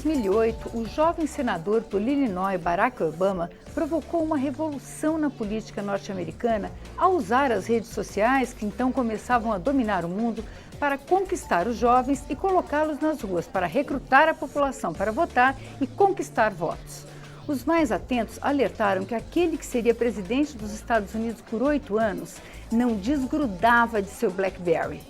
2008, o jovem senador do Illinois, Barack Obama, provocou uma revolução na política norte-americana ao usar as redes sociais, que então começavam a dominar o mundo, para conquistar os jovens e colocá-los nas ruas para recrutar a população para votar e conquistar votos. Os mais atentos alertaram que aquele que seria presidente dos Estados Unidos por 8 anos não desgrudava de seu BlackBerry.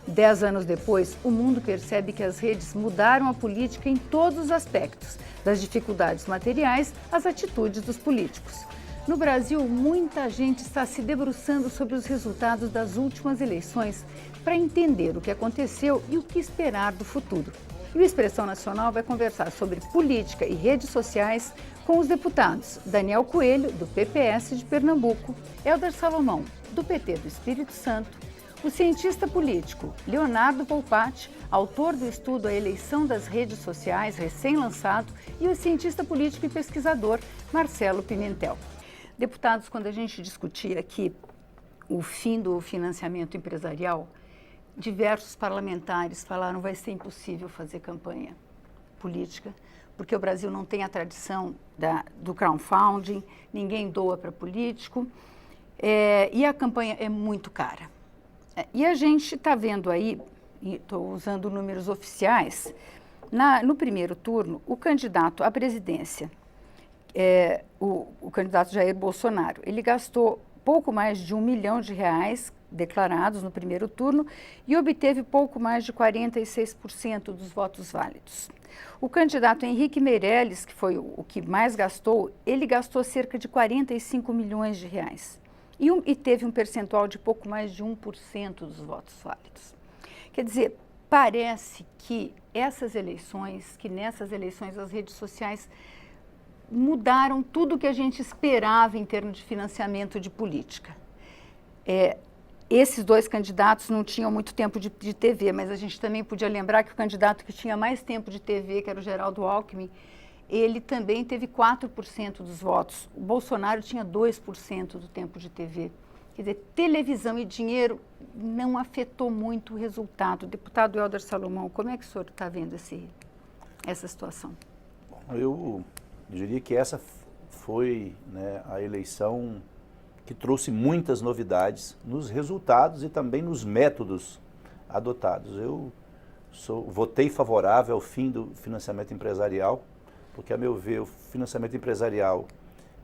10 anos depois, o mundo percebe que as redes mudaram a política em todos os aspectos, das dificuldades materiais às atitudes dos políticos. No Brasil, muita gente está se debruçando sobre os resultados das últimas eleições para entender o que aconteceu e o que esperar do futuro. E o Expressão Nacional vai conversar sobre política e redes sociais com os deputados Daniel Coelho, do PPS de Pernambuco, Helder Salomão, do PT do Espírito Santo, o cientista político Leonardo Volpatti, autor do estudo A Eleição das Redes Sociais, recém-lançado, e o cientista político e pesquisador Marcelo Pimentel. Deputados, quando a gente discutia aqui o fim do financiamento empresarial, diversos parlamentares falaram que vai ser impossível fazer campanha política, porque o Brasil não tem a tradição do crowdfunding, ninguém doa para político, e a campanha é muito cara. E a gente está vendo aí, estou usando números oficiais, no primeiro turno, o candidato à presidência, o candidato Jair Bolsonaro, ele gastou pouco mais de R$1 milhão declarados no primeiro turno e obteve pouco mais de 46% dos votos válidos. O candidato Henrique Meirelles, que foi o que mais gastou, ele gastou cerca de R$45 milhões. E teve um percentual de pouco mais de 1% dos votos válidos. Quer dizer, parece que nessas eleições as redes sociais mudaram tudo o que a gente esperava em termos de financiamento de política. Esses dois candidatos não tinham muito tempo de TV, mas a gente também podia lembrar que o candidato que tinha mais tempo de TV, que era o Geraldo Alckmin, ele também teve 4% dos votos. O Bolsonaro tinha 2% do tempo de TV. Quer dizer, televisão e dinheiro não afetou muito o resultado. Deputado Helder Salomão, como é que o senhor está vendo essa situação? Bom, eu diria que essa foi, a eleição que trouxe muitas novidades nos resultados e também nos métodos adotados. Eu votei favorável ao fim do financiamento empresarial, porque, a meu ver, o financiamento empresarial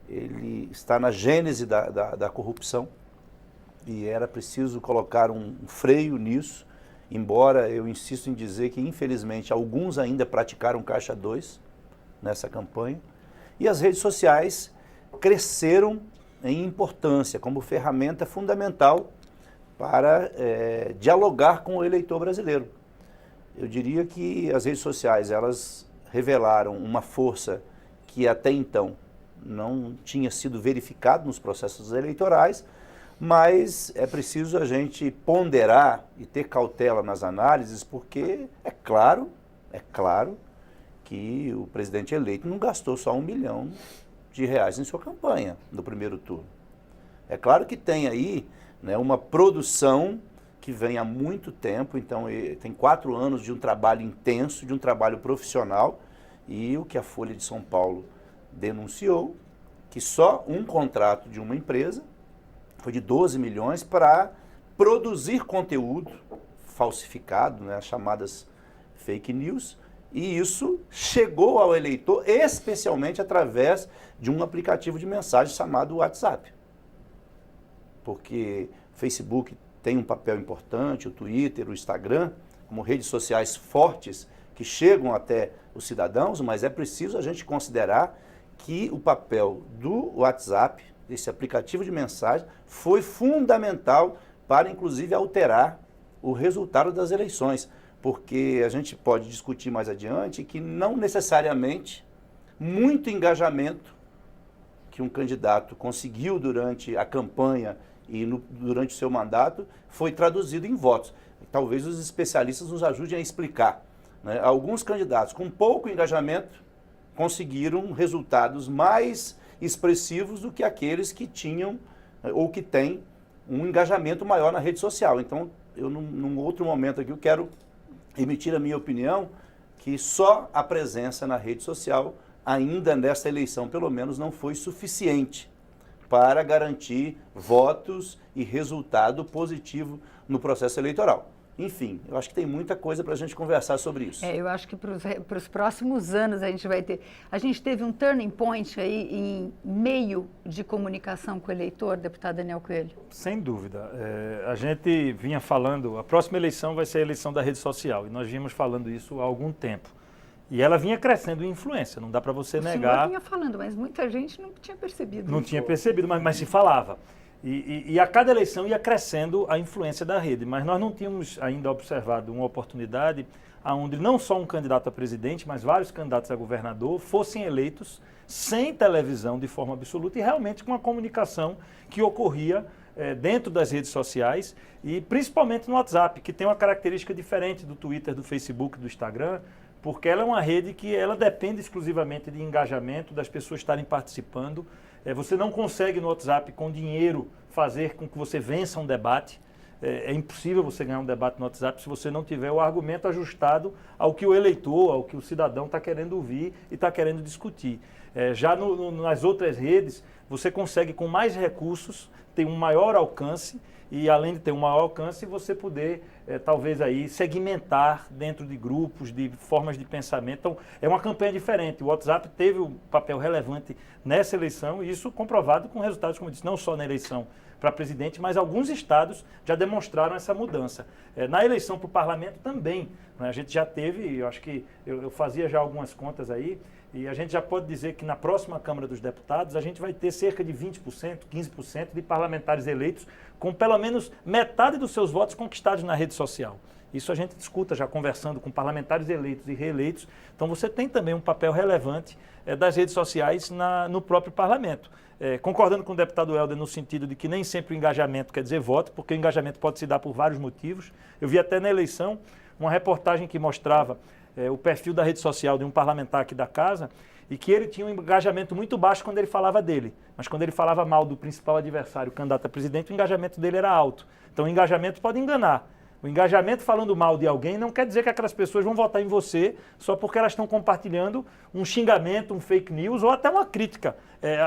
ele está na gênese da corrupção e era preciso colocar um freio nisso, embora eu insisto em dizer que, infelizmente, alguns ainda praticaram caixa 2 nessa campanha. E as redes sociais cresceram em importância como ferramenta fundamental para dialogar com o eleitor brasileiro. Eu diria que as redes sociais, elas revelaram uma força que até então não tinha sido verificada nos processos eleitorais, mas é preciso a gente ponderar e ter cautela nas análises, porque é claro que o presidente eleito não gastou só R$1 milhão em sua campanha no primeiro turno. É claro que tem aí uma produção que vem há muito tempo, então tem 4 anos de um trabalho intenso, de um trabalho profissional, e o que a Folha de São Paulo denunciou, que só um contrato de uma empresa foi de 12 milhões para produzir conteúdo falsificado, as chamadas fake news, e isso chegou ao eleitor especialmente através de um aplicativo de mensagem chamado WhatsApp. Porque o Facebook tem um papel importante, o Twitter, o Instagram, como redes sociais fortes que chegam até os cidadãos, mas é preciso a gente considerar que o papel do WhatsApp, desse aplicativo de mensagem, foi fundamental para, inclusive, alterar o resultado das eleições, porque a gente pode discutir mais adiante que não necessariamente muito engajamento que um candidato conseguiu durante a campanha e durante o seu mandato foi traduzido em votos. Talvez os especialistas nos ajudem a explicar. Alguns candidatos com pouco engajamento conseguiram resultados mais expressivos do que aqueles que tinham ou que têm um engajamento maior na rede social. Então, eu num outro momento aqui eu quero emitir a minha opinião que só a presença na rede social, ainda nesta eleição, pelo menos, não foi suficiente para garantir votos e resultado positivo no processo eleitoral. Enfim, eu acho que tem muita coisa para a gente conversar sobre isso. Eu acho que para os próximos anos a gente vai ter... A gente teve um turning point aí em meio de comunicação com o eleitor, deputado Daniel Coelho. Sem dúvida. A gente vinha falando, a próxima eleição vai ser a eleição da rede social, e nós vínhamos falando isso há algum tempo. E ela vinha crescendo em influência, não dá para você negar. O senhor vinha falando, mas muita gente não tinha percebido. Não tinha percebido, mas se falava. E a cada eleição ia crescendo a influência da rede, mas nós não tínhamos ainda observado uma oportunidade onde não só um candidato a presidente, mas vários candidatos a governador fossem eleitos sem televisão de forma absoluta e realmente com a comunicação que ocorria dentro das redes sociais e principalmente no WhatsApp, que tem uma característica diferente do Twitter, do Facebook, do Instagram, porque ela é uma rede que ela depende exclusivamente de engajamento, das pessoas estarem participando. Você não consegue no WhatsApp, com dinheiro, fazer com que você vença um debate. É impossível você ganhar um debate no WhatsApp se você não tiver o argumento ajustado ao que o eleitor, ao que o cidadão está querendo ouvir e está querendo discutir. Já nas outras redes, você consegue, com mais recursos, ter um maior alcance e, além de ter um maior alcance, você poder, talvez, aí segmentar dentro de grupos, de formas de pensamento. Então, é uma campanha diferente. O WhatsApp teve um papel relevante nessa eleição e isso comprovado com resultados, como eu disse, não só na eleição para presidente, mas alguns estados já demonstraram essa mudança. Na eleição para o parlamento também, né? A gente já teve, eu acho que eu fazia já algumas contas aí, e a gente já pode dizer que na próxima Câmara dos Deputados a gente vai ter cerca de 20%, 15% de parlamentares eleitos com pelo menos metade dos seus votos conquistados na rede social. Isso a gente discuta já conversando com parlamentares eleitos e reeleitos. Então você tem também um papel relevante das redes sociais no próprio parlamento. Concordando com o deputado Helder no sentido de que nem sempre o engajamento quer dizer voto, porque o engajamento pode se dar por vários motivos. Eu vi até na eleição uma reportagem que mostrava o perfil da rede social de um parlamentar aqui da casa e que ele tinha um engajamento muito baixo quando ele falava dele. Mas quando ele falava mal do principal adversário, o candidato a presidente, o engajamento dele era alto. Então o engajamento pode enganar. O engajamento falando mal de alguém não quer dizer que aquelas pessoas vão votar em você só porque elas estão compartilhando um xingamento, um fake news ou até uma crítica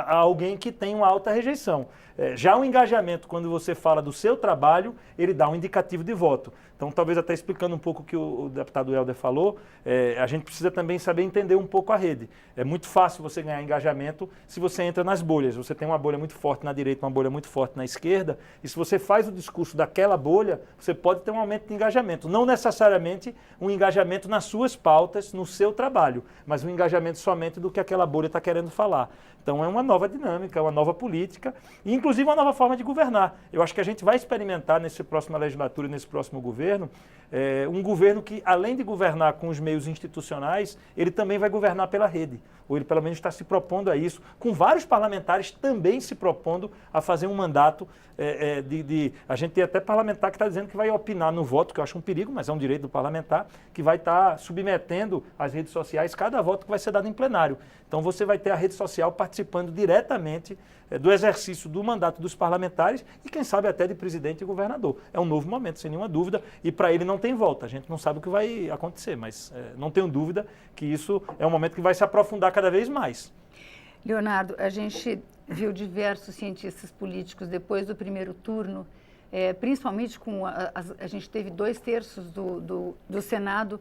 a alguém que tem uma alta rejeição. Já o engajamento, quando você fala do seu trabalho, ele dá um indicativo de voto. Então, talvez até explicando um pouco o que o deputado Helder falou, a gente precisa também saber entender um pouco a rede. É muito fácil você ganhar engajamento se você entra nas bolhas. Você tem uma bolha muito forte na direita, uma bolha muito forte na esquerda, e se você faz o discurso daquela bolha, você pode ter um aumento de engajamento. Não necessariamente um engajamento nas suas pautas, no seu trabalho, mas um engajamento somente do que aquela bolha está querendo falar. Então é uma nova dinâmica, uma nova política e inclusive uma nova forma de governar. Eu acho que a gente vai experimentar nessa próxima legislatura e nesse próximo governo, um governo que, além de governar com os meios institucionais, ele também vai governar pela rede. Ou ele pelo menos está se propondo a isso, com vários parlamentares também se propondo a fazer um mandato a gente tem até parlamentar que está dizendo que vai opinar no voto, que eu acho um perigo, mas é um direito do parlamentar, que vai estar submetendo às redes sociais cada voto que vai ser dado em plenário. Então você vai ter a rede social participando diretamente do exercício do mandato dos parlamentares e quem sabe até de presidente e governador. É um novo momento, sem nenhuma dúvida, e para ele não tem volta. A gente não sabe o que vai acontecer, mas não tenho dúvida que isso é um momento que vai se aprofundar cada vez mais. Leonardo, a gente viu diversos cientistas políticos depois do primeiro turno, principalmente com a gente teve 2/3 do Senado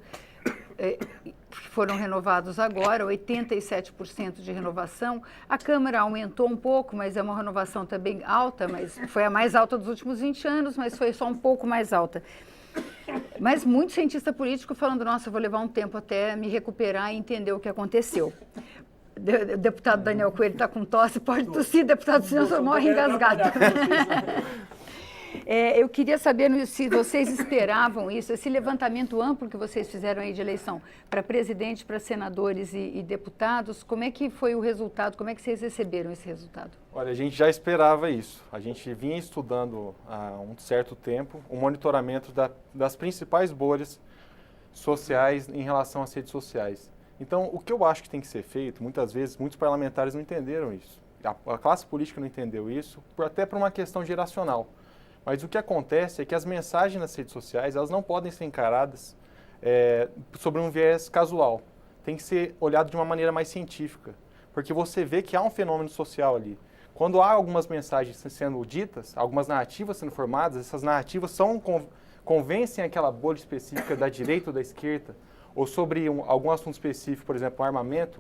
que foram renovados agora, 87% de renovação. A Câmara aumentou um pouco, mas é uma renovação também alta, mas foi a mais alta dos últimos 20 anos, mas foi só um pouco mais alta. Mas muito cientista político falando, nossa, eu vou levar um tempo até me recuperar e entender o que aconteceu. O deputado Daniel Coelho está com tosse, pode tossir, deputado, senão eu morre engasgado. Eu queria saber se vocês esperavam isso, esse levantamento amplo que vocês fizeram aí de eleição para presidente, para senadores e deputados, como é que foi o resultado, como é que vocês receberam esse resultado? Olha, a gente já esperava isso. A gente vinha estudando há um certo tempo o monitoramento das principais bolhas sociais em relação às redes sociais. Então, o que eu acho que tem que ser feito, muitas vezes, muitos parlamentares não entenderam isso. A classe política não entendeu isso, até por uma questão geracional. Mas o que acontece é que as mensagens nas redes sociais, elas não podem ser encaradas sobre um viés casual. Tem que ser olhado de uma maneira mais científica, porque você vê que há um fenômeno social ali. Quando há algumas mensagens sendo ditas, algumas narrativas sendo formadas, essas narrativas convencem aquela bolha específica da direita ou da esquerda, ou sobre algum assunto específico, por exemplo, armamento,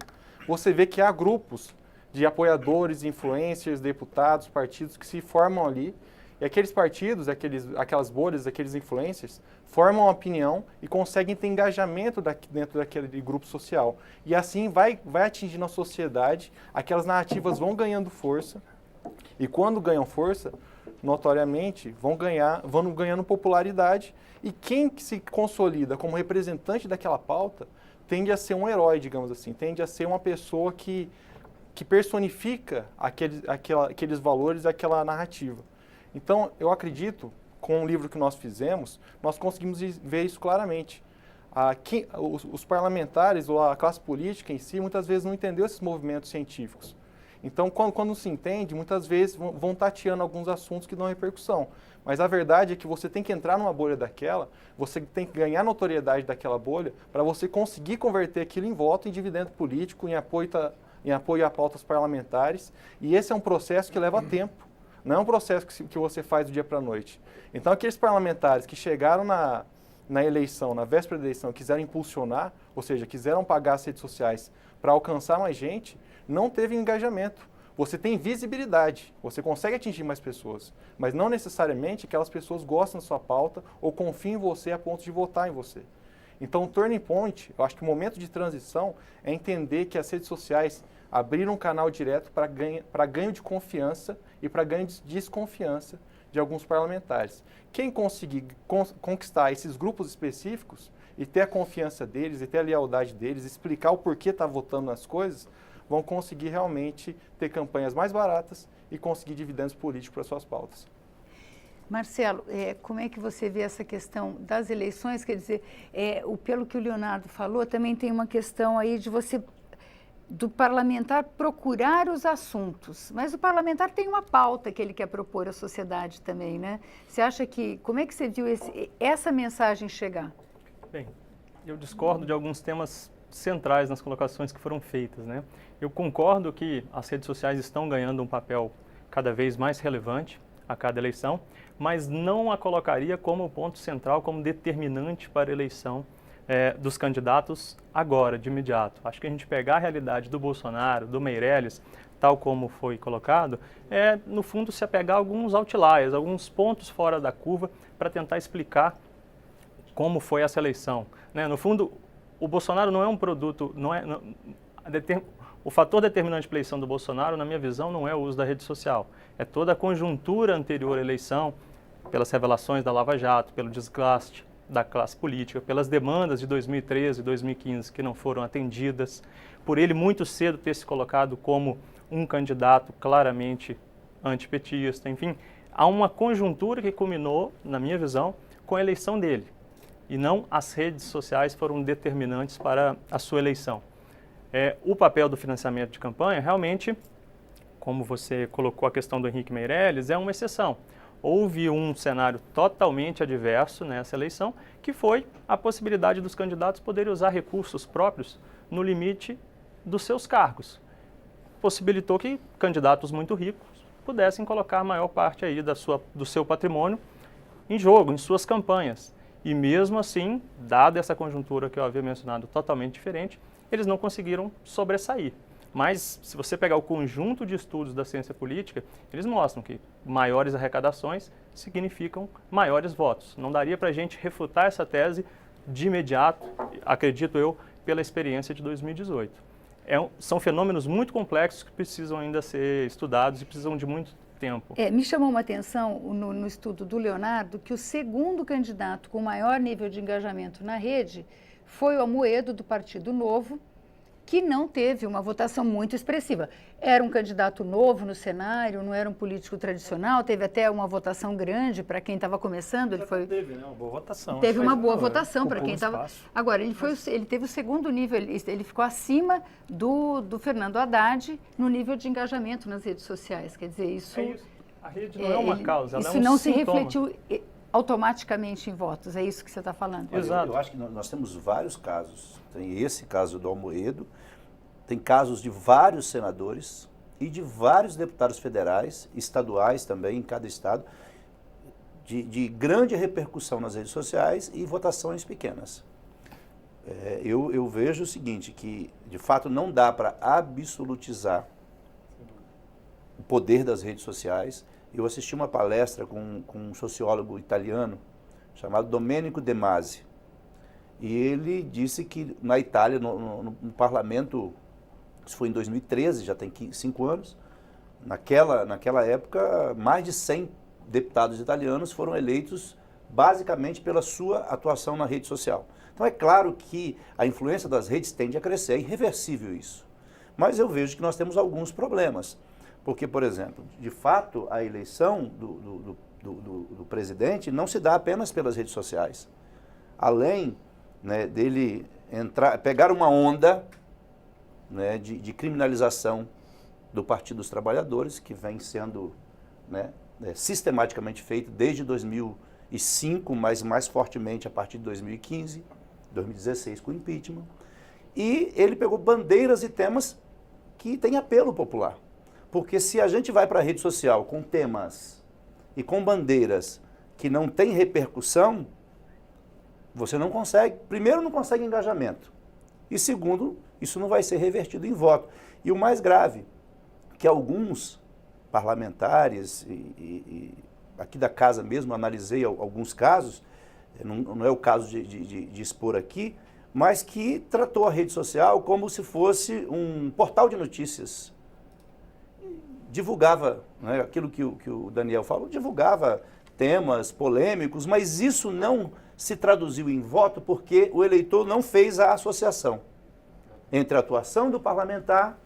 você vê que há grupos de apoiadores, influencers, deputados, partidos que se formam ali, e aqueles partidos, aquelas bolhas, aqueles influencers, formam uma opinião e conseguem ter engajamento dentro daquele grupo social. E assim vai atingindo a sociedade, aquelas narrativas vão ganhando força, e quando ganham força, notoriamente, vão ganhando popularidade, e quem se consolida como representante daquela pauta tende a ser um herói, digamos assim, tende a ser uma pessoa que personifica aqueles valores, aquela narrativa. Então, eu acredito, com o livro que nós fizemos, nós conseguimos ver isso claramente. Os parlamentares ou a classe política em si, muitas vezes não entendeu esses movimentos científicos. Então, quando se entende, muitas vezes vão tateando alguns assuntos que dão repercussão. Mas a verdade é que você tem que entrar numa bolha daquela, você tem que ganhar notoriedade daquela bolha para você conseguir converter aquilo em voto, em dividendo político, em apoio a pautas parlamentares. E esse é um processo que leva tempo. Não é um processo que você faz do dia para a noite. Então, aqueles parlamentares que chegaram na eleição, na véspera da eleição, quiseram impulsionar, ou seja, quiseram pagar as redes sociais para alcançar mais gente, não teve engajamento. Você tem visibilidade, você consegue atingir mais pessoas, mas não necessariamente aquelas pessoas gostam da sua pauta ou confiam em você a ponto de votar em você. Então, o turning point, eu acho que o momento de transição é entender que as redes sociais abriram um canal direto para ganho de confiança e para ganho de desconfiança de alguns parlamentares. Quem conseguir conquistar esses grupos específicos e ter a confiança deles, e ter a lealdade deles, explicar o porquê está votando nas coisas, vão conseguir realmente ter campanhas mais baratas e conseguir dividendos políticos para suas pautas. Marcelo, como é que você vê essa questão das eleições? Quer dizer, pelo que o Leonardo falou, também tem uma questão aí do parlamentar procurar os assuntos, mas o parlamentar tem uma pauta que ele quer propor à sociedade também, né? Você acha como é que você viu essa mensagem chegar? Bem, eu discordo de alguns temas centrais nas colocações que foram feitas, né? Eu concordo que as redes sociais estão ganhando um papel cada vez mais relevante a cada eleição, mas não a colocaria como ponto central, como determinante para a eleição dos candidatos agora, de imediato. Acho que a gente pegar a realidade do Bolsonaro, do Meirelles, tal como foi colocado, no fundo, se apegar a alguns outliers, alguns pontos fora da curva para tentar explicar como foi essa eleição, né? No fundo, o Bolsonaro não é um produto, o fator determinante para a eleição do Bolsonaro, na minha visão, não é o uso da rede social. É toda a conjuntura anterior à eleição, pelas revelações da Lava Jato, pelo desgaste da classe política, pelas demandas de 2013 e 2015 que não foram atendidas, por ele muito cedo ter se colocado como um candidato claramente antipetista, enfim, há uma conjuntura que culminou, na minha visão, com a eleição dele. E não as redes sociais foram determinantes para a sua eleição. O papel do financiamento de campanha, realmente, como você colocou a questão do Henrique Meirelles, é uma exceção. Houve um cenário totalmente adverso nessa eleição, que foi a possibilidade dos candidatos poderem usar recursos próprios no limite dos seus cargos. Possibilitou que candidatos muito ricos pudessem colocar a maior parte aí do seu patrimônio em jogo, em suas campanhas. E mesmo assim, dada essa conjuntura que eu havia mencionado totalmente diferente, eles não conseguiram sobressair. Mas, se você pegar o conjunto de estudos da ciência política, eles mostram que maiores arrecadações significam maiores votos. Não daria para a gente refutar essa tese de imediato, acredito eu, pela experiência de 2018. São fenômenos muito complexos que precisam ainda ser estudados e precisam de muito tempo. Me chamou uma atenção no estudo do Leonardo que o segundo candidato com maior nível de engajamento na rede foi o Amoedo, do Partido Novo, que não teve uma votação muito expressiva. Era um candidato novo no cenário, não era um político tradicional, teve até uma votação grande para quem estava começando. Teve, né? Uma boa votação. Teve uma boa votação para quem estava... Espaço. Agora, ele teve o segundo nível, ele ficou acima do Fernando Haddad no nível de engajamento nas redes sociais. Quer dizer, isso... A rede não é uma causa, ela isso é um não sintoma. se refletiu automaticamente em votos, é isso que você está falando? Olha, Exato. eu acho que nós temos vários casos. Tem esse caso do Almoedo, tem casos de vários senadores e de vários deputados federais, estaduais também, em cada estado, de grande repercussão nas redes sociais e votações pequenas. Eu vejo o seguinte, que de fato não dá para absolutizar o poder das redes sociais. Eu assisti uma palestra com um sociólogo italiano chamado Domenico De Masi. E ele disse que na Itália, no parlamento, isso foi em 2013, já tem 5 anos, naquela época, mais de 100 deputados italianos foram eleitos basicamente pela sua atuação na rede social. Então é claro que a influência das redes tende a crescer, é irreversível isso. Mas eu vejo que nós temos alguns problemas. Porque, por exemplo, de fato, a eleição do presidente não se dá apenas pelas redes sociais. Além, né, dele pegar uma onda, né, de criminalização do Partido dos Trabalhadores, que vem sendo, né, sistematicamente feito desde 2005, mas mais fortemente a partir de 2015, 2016 com o impeachment. E ele pegou bandeiras e temas que têm apelo popular. Porque se a gente vai para a rede social com temas e com bandeiras que não têm repercussão, você não consegue, primeiro não consegue engajamento, e segundo, isso não vai ser revertido em voto. E o mais grave, que alguns parlamentares, e aqui da casa mesmo, analisei alguns casos, não é o caso de expor aqui, mas que tratou a rede social como se fosse um portal de notícias. Divulgava, né, aquilo que o Daniel falou, divulgava temas polêmicos, mas isso não se traduziu em voto porque o eleitor não fez a associação entre a atuação do parlamentar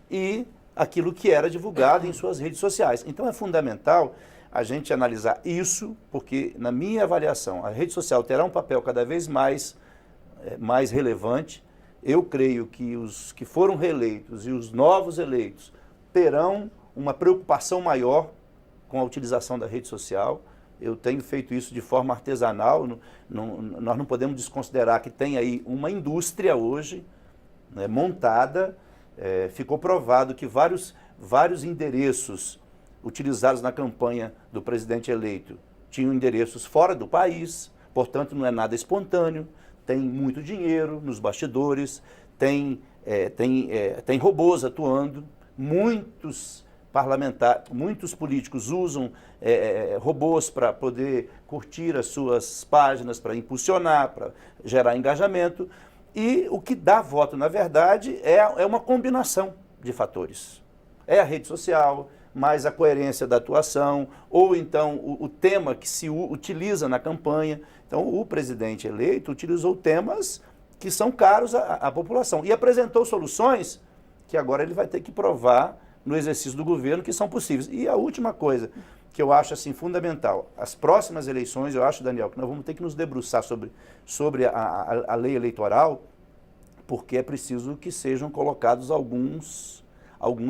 e aquilo que era divulgado em suas redes sociais. Então é fundamental a gente analisar isso, porque na minha avaliação a rede social terá um papel cada vez mais relevante. Eu creio que os que foram reeleitos e os novos eleitos terão uma preocupação maior com a utilização da rede social. Eu tenho feito isso de forma artesanal, nós não podemos desconsiderar que tem aí uma indústria hoje, né, montada. Ficou provado que vários endereços utilizados na campanha do presidente eleito tinham endereços fora do país, portanto não é nada espontâneo, tem muito dinheiro nos bastidores, tem robôs atuando, muitos políticos usam robôs para poder curtir as suas páginas, para impulsionar, para gerar engajamento. E o que dá voto, na verdade, é uma combinação de fatores. É a rede social, mais a coerência da atuação, ou então o tema que se utiliza na campanha. Então, o presidente eleito utilizou temas que são caros à população e apresentou soluções que agora ele vai ter que provar no exercício do governo que são possíveis. E a última coisa que eu acho assim fundamental, as próximas eleições, eu acho, Daniel, que nós vamos ter que nos debruçar sobre a lei eleitoral, porque é preciso que sejam colocados alguns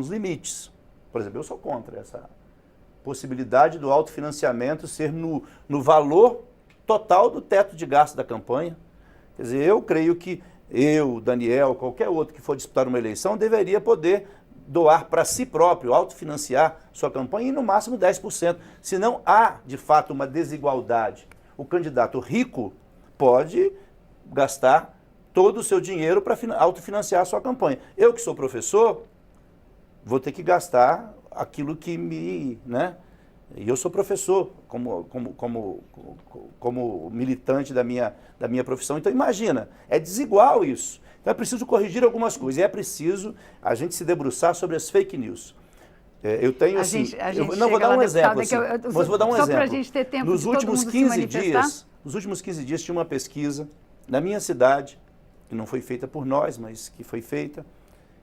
limites. Por exemplo, eu sou contra essa possibilidade do autofinanciamento ser no valor total do teto de gasto da campanha. Quer dizer, eu creio que eu, Daniel, qualquer outro que for disputar uma eleição, deveria poder doar para si próprio, autofinanciar sua campanha em no máximo 10%. Senão há, de fato, uma desigualdade. O candidato rico pode gastar todo o seu dinheiro para autofinanciar a sua campanha. Eu, que sou professor, vou ter que gastar aquilo que me... né? E eu sou professor, como militante da minha profissão. Então, imagina, é desigual isso. Então, é preciso corrigir algumas coisas. E é preciso a gente se debruçar sobre as fake news. Eu tenho, assim... Não, vou dar um exemplo. Mas vou dar um exemplo. Só para a gente ter tempo de todo mundo se manifestar. Nos últimos 15 dias, tinha uma pesquisa na minha cidade, que não foi feita por nós, mas que foi feita.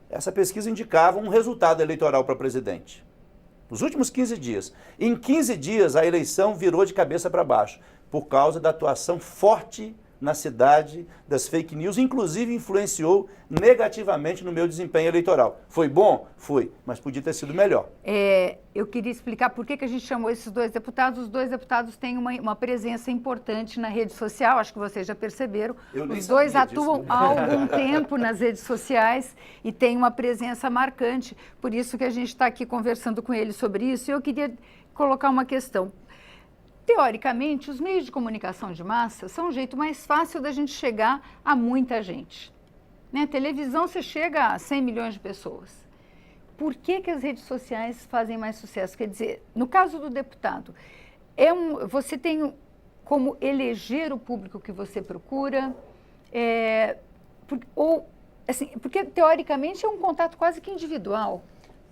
Essa pesquisa indicava um resultado eleitoral para presidente. Nos últimos 15 dias. Em 15 dias, a eleição virou de cabeça para baixo, por causa da atuação forte na cidade das fake news, inclusive influenciou negativamente no meu desempenho eleitoral. Foi bom? Foi, mas podia ter sido melhor. Eu queria explicar por que a gente chamou esses dois deputados. Os dois deputados têm uma presença importante na rede social, acho que vocês já perceberam. Os dois atuam há algum tempo nas redes sociais e têm uma presença marcante, por isso que a gente está aqui conversando com eles sobre isso. E eu queria colocar uma questão. Teoricamente, os meios de comunicação de massa são um jeito mais fácil da gente chegar a muita gente. Né? Televisão, você chega a 100 milhões de pessoas. Por que as redes sociais fazem mais sucesso? Quer dizer, no caso do deputado, você tem como eleger o público que você procura, porque teoricamente é um contato quase que individual.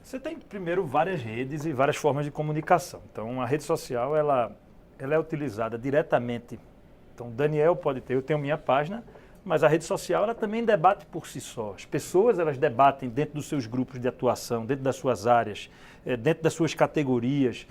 Você tem, primeiro, várias redes e várias formas de comunicação. Então, a rede social, ela é utilizada diretamente. Então, Daniel pode ter, eu tenho minha página, mas a rede social, ela também debate por si só. As pessoas, elas debatem dentro dos seus grupos de atuação, dentro das suas áreas, dentro das suas categorias.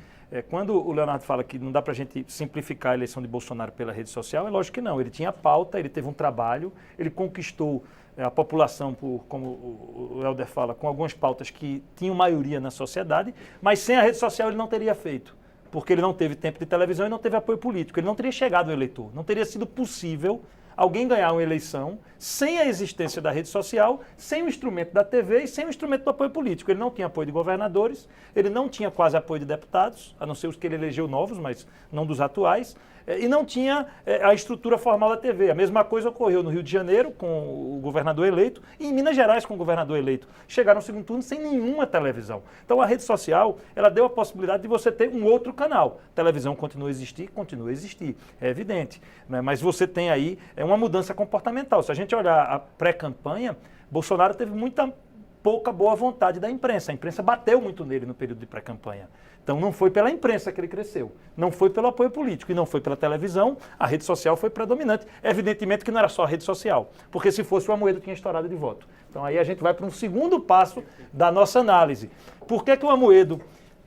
Quando o Leonardo fala que não dá para a gente simplificar a eleição de Bolsonaro pela rede social, é lógico que não. Ele tinha pauta, ele teve um trabalho, ele conquistou a população, como o Helder fala, com algumas pautas que tinham maioria na sociedade, mas sem a rede social ele não teria feito, porque ele não teve tempo de televisão e não teve apoio político, ele não teria chegado ao eleitor, não teria sido possível alguém ganhar uma eleição sem a existência da rede social, sem o instrumento da TV e sem o instrumento do apoio político. Ele não tinha apoio de governadores, ele não tinha quase apoio de deputados, a não ser os que ele elegeu novos, mas não dos atuais, e não tinha a estrutura formal da TV. A mesma coisa ocorreu no Rio de Janeiro com o governador eleito e em Minas Gerais com o governador eleito. Chegaram ao segundo turno sem nenhuma televisão. Então a rede social, ela deu a possibilidade de você ter um outro canal. A televisão continua a existir, é evidente, né? Mas você tem aí uma mudança comportamental. Se a gente olhar a pré-campanha, Bolsonaro teve pouca boa vontade da imprensa. A imprensa bateu muito nele no período de pré-campanha. Então não foi pela imprensa que ele cresceu, não foi pelo apoio político e não foi pela televisão, a rede social foi predominante. Evidentemente que não era só a rede social, porque se fosse o Amoedo tinha estourado de voto. Então aí a gente vai para um segundo passo da nossa análise. Por que o Amoedo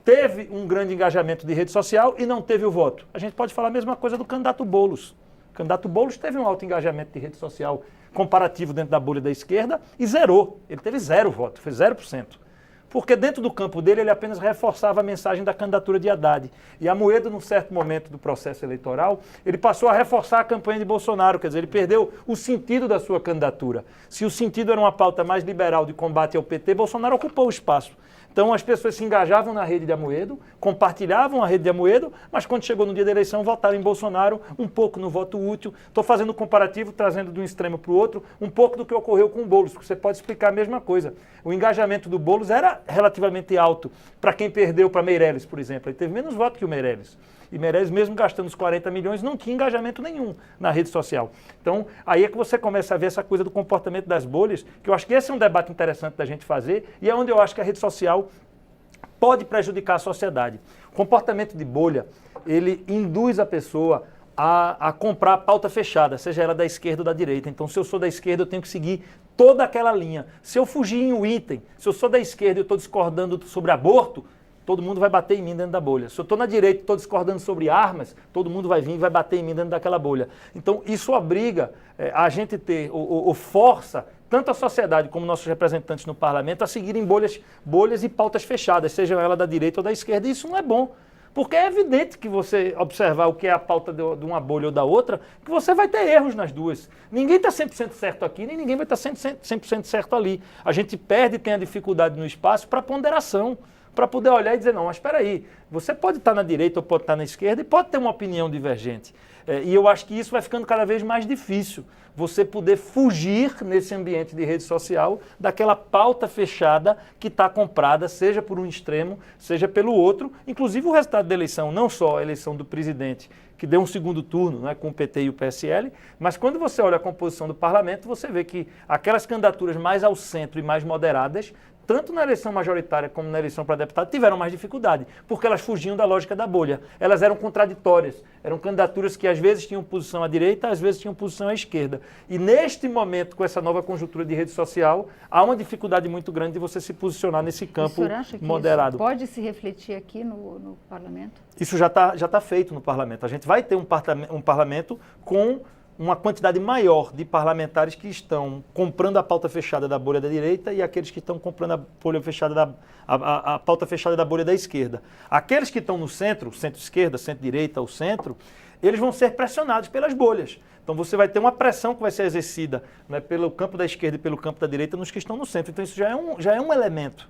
teve um grande engajamento de rede social e não teve o voto? A gente pode falar a mesma coisa do candidato Boulos. O candidato Boulos teve um alto engajamento de rede social comparativo dentro da bolha da esquerda e zerou. Ele teve 0 voto, foi 0%. Porque dentro do campo dele ele apenas reforçava a mensagem da candidatura de Haddad. E Amoedo, num certo momento do processo eleitoral, ele passou a reforçar a campanha de Bolsonaro, quer dizer, ele perdeu o sentido da sua candidatura. Se o sentido era uma pauta mais liberal de combate ao PT, Bolsonaro ocupou o espaço. Então as pessoas se engajavam na rede de Amoedo, compartilhavam a rede de Amoedo, mas quando chegou no dia da eleição votaram em Bolsonaro, um pouco no voto útil. Estou fazendo um comparativo, trazendo de um extremo para o outro, um pouco do que ocorreu com o Boulos, porque você pode explicar a mesma coisa. O engajamento do Boulos era relativamente alto para quem perdeu para Meirelles, por exemplo. Ele teve menos voto que o Meirelles. E Meirelles, mesmo gastando os 40 milhões, não tinha engajamento nenhum na rede social. Então, aí é que você começa a ver essa coisa do comportamento das bolhas, que eu acho que esse é um debate interessante da gente fazer, e é onde eu acho que a rede social pode prejudicar a sociedade. O comportamento de bolha, ele induz a pessoa a comprar a pauta fechada, seja ela da esquerda ou da direita. Então, se eu sou da esquerda, eu tenho que seguir toda aquela linha. Se eu fugir em um item, se eu sou da esquerda e eu estou discordando sobre aborto, todo mundo vai bater em mim dentro da bolha. Se eu estou na direita e estou discordando sobre armas, todo mundo vai vir e vai bater em mim dentro daquela bolha. Então, isso obriga a gente ter, ou força, tanto a sociedade como nossos representantes no parlamento, a seguirem bolhas e pautas fechadas, sejam elas da direita ou da esquerda. E isso não é bom. Porque é evidente que você observar o que é a pauta de uma bolha ou da outra, que você vai ter erros nas duas. Ninguém está 100% certo aqui, nem ninguém vai estar 100% certo ali. A gente perde e tem a dificuldade no espaço para ponderação, para poder olhar e dizer, não, mas espera aí, você pode estar na direita ou pode estar na esquerda e pode ter uma opinião divergente. E eu acho que isso vai ficando cada vez mais difícil, você poder fugir nesse ambiente de rede social daquela pauta fechada que está comprada, seja por um extremo, seja pelo outro. Inclusive o resultado da eleição, não só a eleição do presidente, que deu um segundo turno, né, com o PT e o PSL, mas quando você olha a composição do parlamento, você vê que aquelas candidaturas mais ao centro e mais moderadas, tanto na eleição majoritária como na eleição para deputado, tiveram mais dificuldade, porque elas fugiam da lógica da bolha. Elas eram contraditórias, eram candidaturas que às vezes tinham posição à direita, às vezes tinham posição à esquerda. E neste momento, com essa nova conjuntura de rede social, há uma dificuldade muito grande de você se posicionar nesse campo moderado. Isso pode se refletir aqui no parlamento? Isso já tá feito no parlamento. A gente vai ter um parlamento com uma quantidade maior de parlamentares que estão comprando a pauta fechada da bolha da direita e aqueles que estão comprando a pauta fechada da bolha da esquerda. Aqueles que estão no centro, centro-esquerda, centro-direita ou centro, eles vão ser pressionados pelas bolhas. Então você vai ter uma pressão que vai ser exercida, né, pelo campo da esquerda e pelo campo da direita nos que estão no centro. Então isso já é um elemento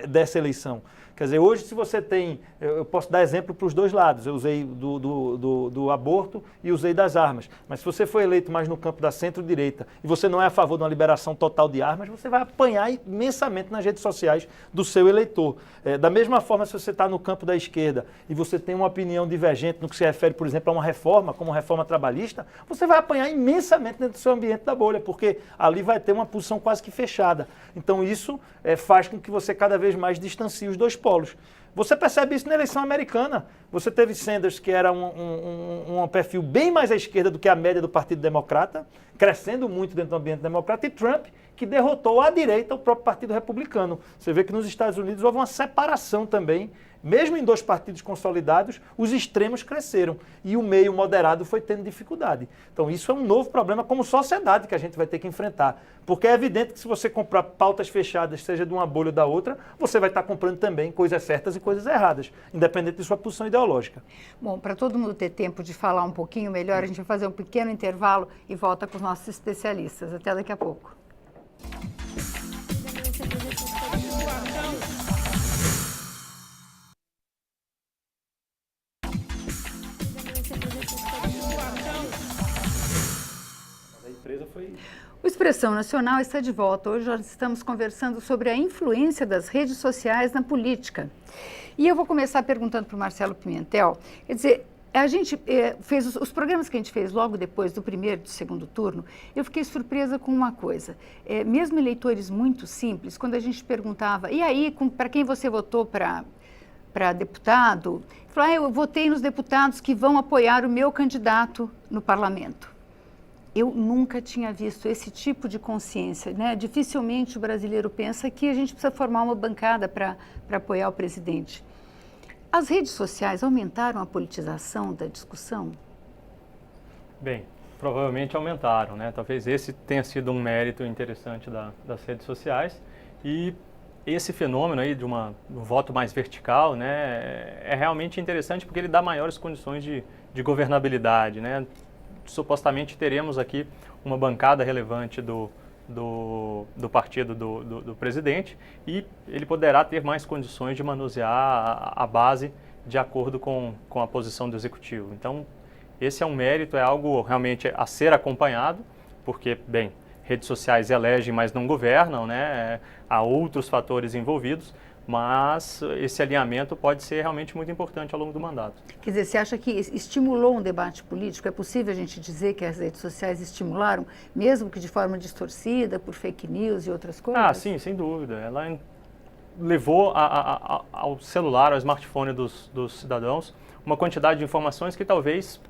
dessa eleição. Quer dizer, hoje se você tem, eu posso dar exemplo para os dois lados, eu usei do aborto e usei das armas, mas se você for eleito mais no campo da centro-direita e você não é a favor de uma liberação total de armas, você vai apanhar imensamente nas redes sociais do seu eleitor. Da mesma forma, se você está no campo da esquerda e você tem uma opinião divergente no que se refere, por exemplo, a uma reforma, como a reforma trabalhista, você vai apanhar imensamente dentro do seu ambiente da bolha, porque ali vai ter uma posição quase que fechada. Então isso faz com que você cada vez mais distancie os dois polos. Você percebe isso na eleição americana. Você teve Sanders, que era um perfil bem mais à esquerda do que a média do Partido Democrata, crescendo muito dentro do ambiente democrata, e Trump, que derrotou à direita o próprio Partido Republicano. Você vê que nos Estados Unidos houve uma separação também. Mesmo em dois partidos consolidados, os extremos cresceram e o meio moderado foi tendo dificuldade. Então isso é um novo problema como sociedade que a gente vai ter que enfrentar. Porque é evidente que se você comprar pautas fechadas, seja de uma bolha ou da outra, você vai estar comprando também coisas certas e coisas erradas, independente de sua posição ideológica. Bom, para todo mundo ter tempo de falar um pouquinho melhor, a gente vai fazer um pequeno intervalo e volta com os nossos especialistas. Até daqui a pouco. O Expressão Nacional está de volta. Hoje nós estamos conversando sobre a influência das redes sociais na política. E eu vou começar perguntando para o Marcelo Pimentel. Quer dizer, a gente fez os programas que a gente fez logo depois do primeiro e do segundo turno, eu fiquei surpresa com uma coisa. Mesmo eleitores muito simples, quando a gente perguntava, e aí, para quem você votou para deputado? Falou, eu votei nos deputados que vão apoiar o meu candidato no parlamento. Eu nunca tinha visto esse tipo de consciência, né? Dificilmente o brasileiro pensa que a gente precisa formar uma bancada para apoiar o presidente. As redes sociais aumentaram a politização da discussão? Bem, provavelmente aumentaram, né? Talvez esse tenha sido um mérito interessante das redes sociais. E esse fenômeno aí de um voto mais vertical, né, é realmente interessante porque ele dá maiores condições de governabilidade, né? Supostamente teremos aqui uma bancada relevante do partido do presidente e ele poderá ter mais condições de manusear a base de acordo com a posição do executivo. Então, esse é um mérito, é algo realmente a ser acompanhado, porque, bem, redes sociais elegem, mas não governam, né? Há outros fatores envolvidos, mas esse alinhamento pode ser realmente muito importante ao longo do mandato. Quer dizer, você acha que estimulou um debate político? É possível a gente dizer que as redes sociais estimularam, mesmo que de forma distorcida, por fake news e outras coisas? Ah, sim, sem dúvida. Ela levou ao celular, ao smartphone dos cidadãos, uma quantidade de informações que talvez,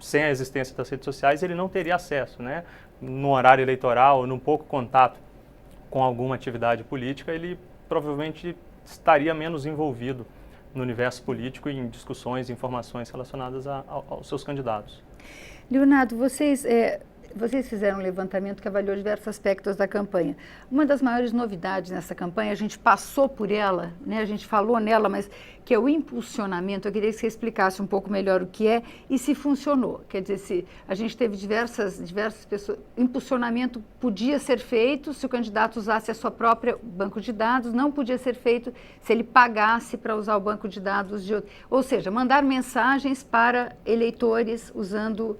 sem a existência das redes sociais, ele não teria acesso, né? No horário eleitoral, num pouco contato com alguma atividade política, ele provavelmente estaria menos envolvido no universo político e em discussões e informações relacionadas aos seus candidatos. Leonardo, vocês fizeram um levantamento que avaliou diversos aspectos da campanha. Uma das maiores novidades nessa campanha, a gente passou por ela, né? A gente falou nela, mas que é o impulsionamento. Eu queria que você explicasse um pouco melhor o que é e se funcionou. Quer dizer, se a gente teve diversas pessoas, impulsionamento podia ser feito se o candidato usasse a sua própria banco de dados, não podia ser feito se ele pagasse para usar o banco de dados de outro. Ou seja, mandar mensagens para eleitores usando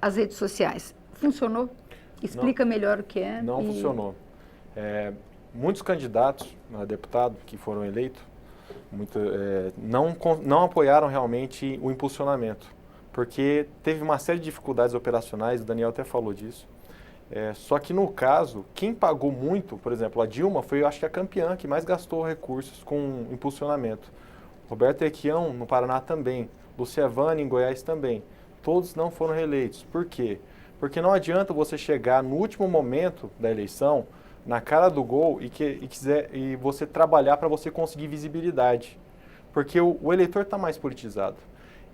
as redes sociais. Funcionou? Explica melhor o que é. Não funcionou. Muitos candidatos a deputado que foram eleitos não apoiaram realmente o impulsionamento, porque teve uma série de dificuldades operacionais, o Daniel até falou disso. Só que no caso, quem pagou muito, por exemplo, a Dilma foi, eu acho que a campeã que mais gastou recursos com impulsionamento. Roberto Requião, no Paraná também. Luciavani, em Goiás também. Todos não foram reeleitos. Por quê? Porque não adianta você chegar no último momento da eleição, na cara do gol, e você trabalhar para você conseguir visibilidade. Porque o eleitor está mais politizado.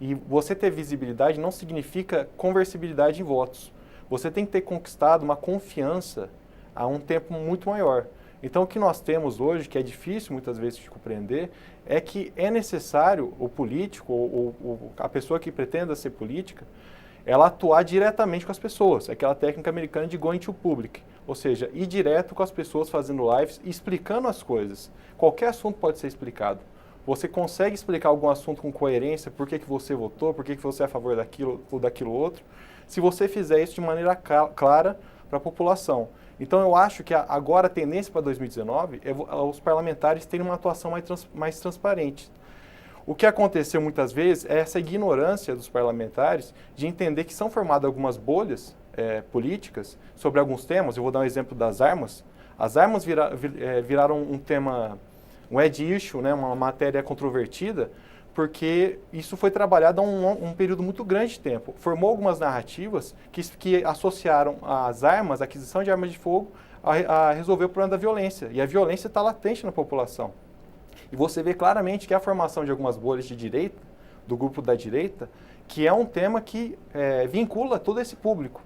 E você ter visibilidade não significa conversibilidade em votos. Você tem que ter conquistado uma confiança há um tempo muito maior. Então, o que nós temos hoje, que é difícil muitas vezes de compreender, é que é necessário o político, ou a pessoa que pretenda ser política, ela atuar diretamente com as pessoas. É aquela técnica americana de going to public, ou seja, ir direto com as pessoas fazendo lives e explicando as coisas. Qualquer assunto pode ser explicado. Você consegue explicar algum assunto com coerência, por que você votou, por que você é a favor daquilo ou daquilo outro, se você fizer isso de maneira clara para a população. Então, eu acho que agora a tendência para 2019 é os parlamentares terem uma atuação mais transparente. O que aconteceu muitas vezes é essa ignorância dos parlamentares de entender que são formadas algumas bolhas políticas sobre alguns temas. Eu vou dar um exemplo das armas. As armas viraram um tema, um ed issue, né, uma matéria controvertida, porque isso foi trabalhado há um período muito grande de tempo. Formou algumas narrativas que associaram as armas, a aquisição de armas de fogo, a resolver o problema da violência. E a violência está latente na população. E você vê claramente que a formação de algumas bolhas de direita, do grupo da direita, que é um tema que vincula todo esse público.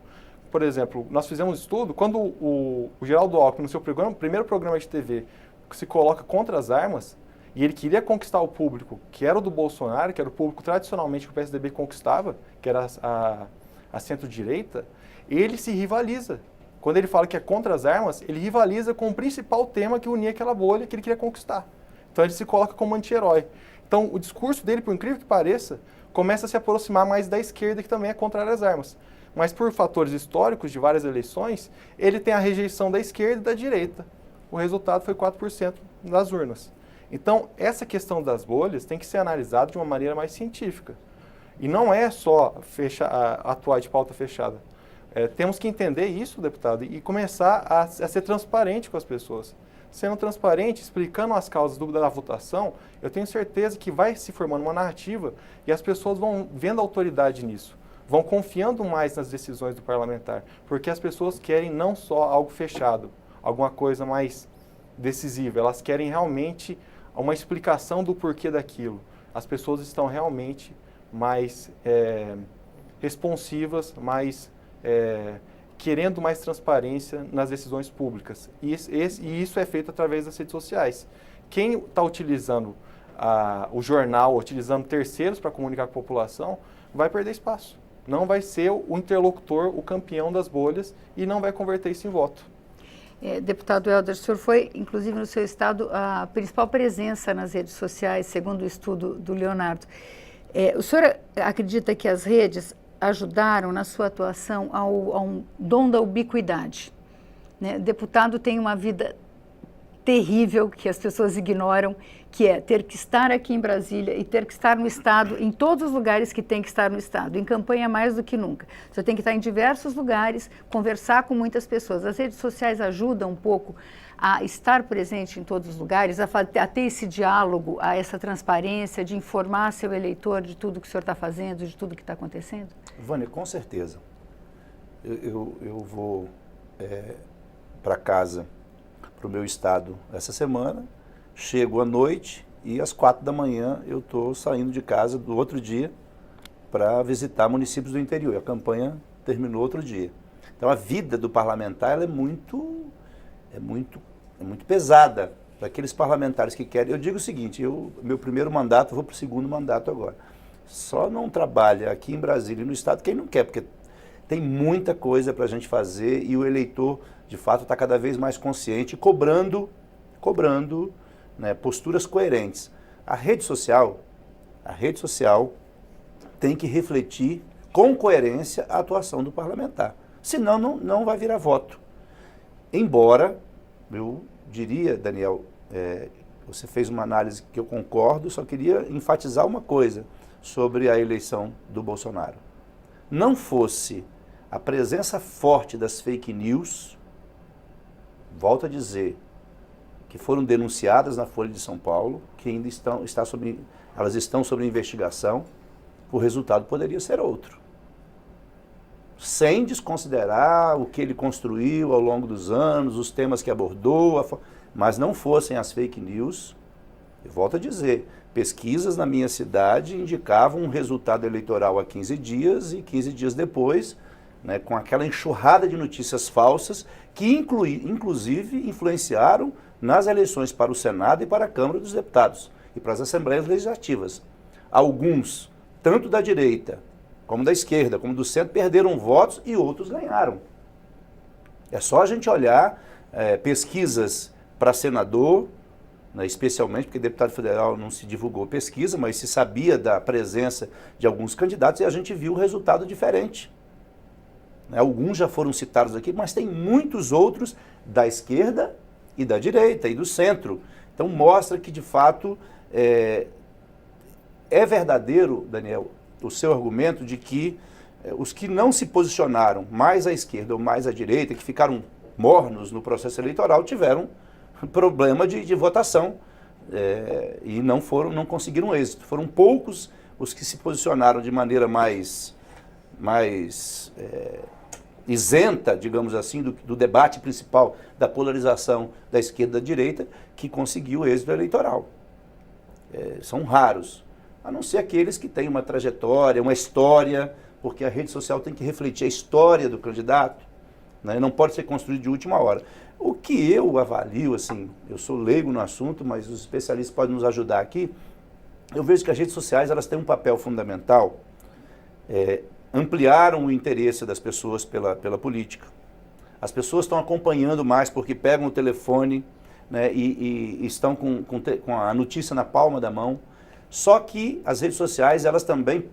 Por exemplo, nós fizemos um estudo, quando o Geraldo Alckmin, no seu primeiro programa de TV, se coloca contra as armas, e ele queria conquistar o público, que era o do Bolsonaro, que era o público tradicionalmente que o PSDB conquistava, que era a centro-direita, ele se rivaliza. Quando ele fala que é contra as armas, ele rivaliza com o principal tema que unia aquela bolha que ele queria conquistar. Então ele se coloca como anti-herói. Então o discurso dele, por incrível que pareça, começa a se aproximar mais da esquerda, que também é contrária às armas. Mas por fatores históricos de várias eleições, ele tem a rejeição da esquerda e da direita. O resultado foi 4% nas urnas. Então essa questão das bolhas tem que ser analisada de uma maneira mais científica. E não é só atuar de pauta fechada. Temos que entender isso, deputado, e começar a ser transparente com as pessoas. Sendo transparente, explicando as causas da votação, eu tenho certeza que vai se formando uma narrativa e as pessoas vão vendo autoridade nisso, vão confiando mais nas decisões do parlamentar, porque as pessoas querem não só algo fechado, alguma coisa mais decisiva, elas querem realmente uma explicação do porquê daquilo. As pessoas estão realmente mais responsivas, mais querendo mais transparência nas decisões públicas. E isso é feito através das redes sociais. Quem está utilizando o jornal, utilizando terceiros para comunicar com a população, vai perder espaço. Não vai ser o interlocutor, o campeão das bolhas, e não vai converter isso em voto. Deputado Helder, o senhor foi, inclusive no seu estado, a principal presença nas redes sociais, segundo o estudo do Leonardo. O senhor acredita que as redes ajudaram na sua atuação ao dom da ubiquidade, né? O deputado tem uma vida terrível que as pessoas ignoram, que é ter que estar aqui em Brasília e ter que estar no Estado, em todos os lugares que tem que estar no Estado, em campanha mais do que nunca. Você tem que estar em diversos lugares, conversar com muitas pessoas. As redes sociais ajudam um pouco a estar presente em todos os lugares, a ter esse diálogo, a essa transparência, de informar seu eleitor de tudo que o senhor está fazendo, de tudo que está acontecendo? Vânia, com certeza. Eu vou para casa, para o meu estado essa semana, chego à noite e às 4 da manhã eu estou saindo de casa do outro dia para visitar municípios do interior. A campanha terminou outro dia. Então a vida do parlamentar ela é muito pesada para aqueles parlamentares que querem. Eu digo o seguinte, meu primeiro mandato, eu vou para o segundo mandato agora. Só não trabalha aqui em Brasília e no estado quem não quer, porque tem muita coisa para a gente fazer e o eleitor, de fato, está cada vez mais consciente, cobrando, né, posturas coerentes. A rede social tem que refletir com coerência a atuação do parlamentar. Senão, não vai virar voto. Embora, eu diria, Daniel, você fez uma análise que eu concordo, só queria enfatizar uma coisa sobre a eleição do Bolsonaro. Não fosse a presença forte das fake news, volto a dizer, que foram denunciadas na Folha de São Paulo, que ainda elas estão sob investigação, o resultado poderia ser outro. Sem desconsiderar o que ele construiu ao longo dos anos, os temas que abordou, mas não fossem as fake news, Eu volto a dizer, pesquisas na minha cidade indicavam um resultado eleitoral há 15 dias e 15 dias depois, né, com aquela enxurrada de notícias falsas que inclusive influenciaram nas eleições para o Senado e para a Câmara dos Deputados e para as Assembleias Legislativas. Alguns, tanto da direita, como da esquerda, como do centro, perderam votos e outros ganharam. É só a gente olhar pesquisas para senador, né, especialmente porque deputado federal não se divulgou pesquisa, mas se sabia da presença de alguns candidatos e a gente viu o resultado diferente. Alguns já foram citados aqui, mas tem muitos outros da esquerda e da direita e do centro. Então mostra que, de fato, é verdadeiro, Daniel, o seu argumento de que os que não se posicionaram mais à esquerda ou mais à direita, que ficaram mornos no processo eleitoral, tiveram problema de votação e não conseguiram êxito. Foram poucos os que se posicionaram de maneira mais isenta, digamos assim, do debate principal da polarização da esquerda e da direita, que conseguiu êxito eleitoral. São raros, a não ser aqueles que têm uma trajetória, uma história, porque a rede social tem que refletir a história do candidato, né? Não pode ser construído de última hora. O que eu avalio, assim, eu sou leigo no assunto, mas os especialistas podem nos ajudar aqui, eu vejo que as redes sociais elas têm um papel fundamental, ampliaram o interesse das pessoas pela política. As pessoas estão acompanhando mais porque pegam o telefone, né, e estão com a notícia na palma da mão. Só que as redes sociais, elas também,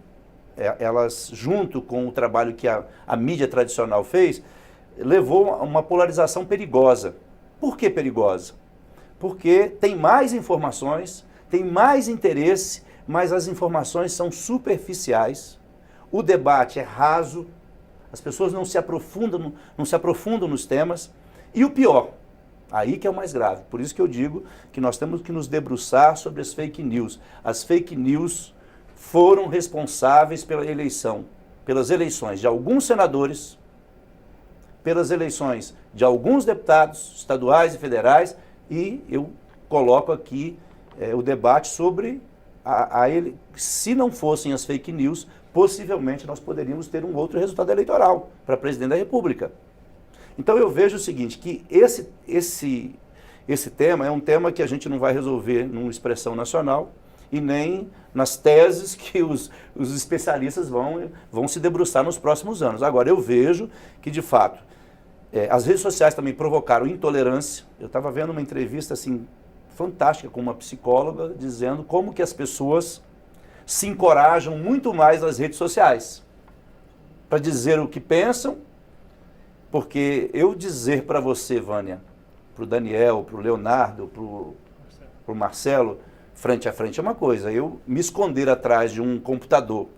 elas junto com o trabalho que a mídia tradicional fez, levou a uma polarização perigosa. Por que perigosa? Porque tem mais informações, tem mais interesse, mas as informações são superficiais. O debate é raso, as pessoas não se aprofundam nos temas. E o pior, aí que é o mais grave, por isso que eu digo que nós temos que nos debruçar sobre as fake news. As fake news foram responsáveis pelas eleições de alguns senadores, pelas eleições de alguns deputados estaduais e federais, e eu coloco aqui o debate sobre se não fossem as fake news, possivelmente nós poderíamos ter um outro resultado eleitoral para presidente da República. Então eu vejo o seguinte, que esse tema é um tema que a gente não vai resolver numa expressão nacional e nem nas teses que os especialistas vão se debruçar nos próximos anos. Agora, eu vejo que, de fato, as redes sociais também provocaram intolerância. Eu estava vendo uma entrevista assim, fantástica com uma psicóloga, dizendo como que as pessoas se encorajam muito mais nas redes sociais para dizer o que pensam, porque eu dizer para você, Vânia, para o Daniel, para o Leonardo, para o Marcelo, frente a frente é uma coisa, eu me esconder atrás de um computador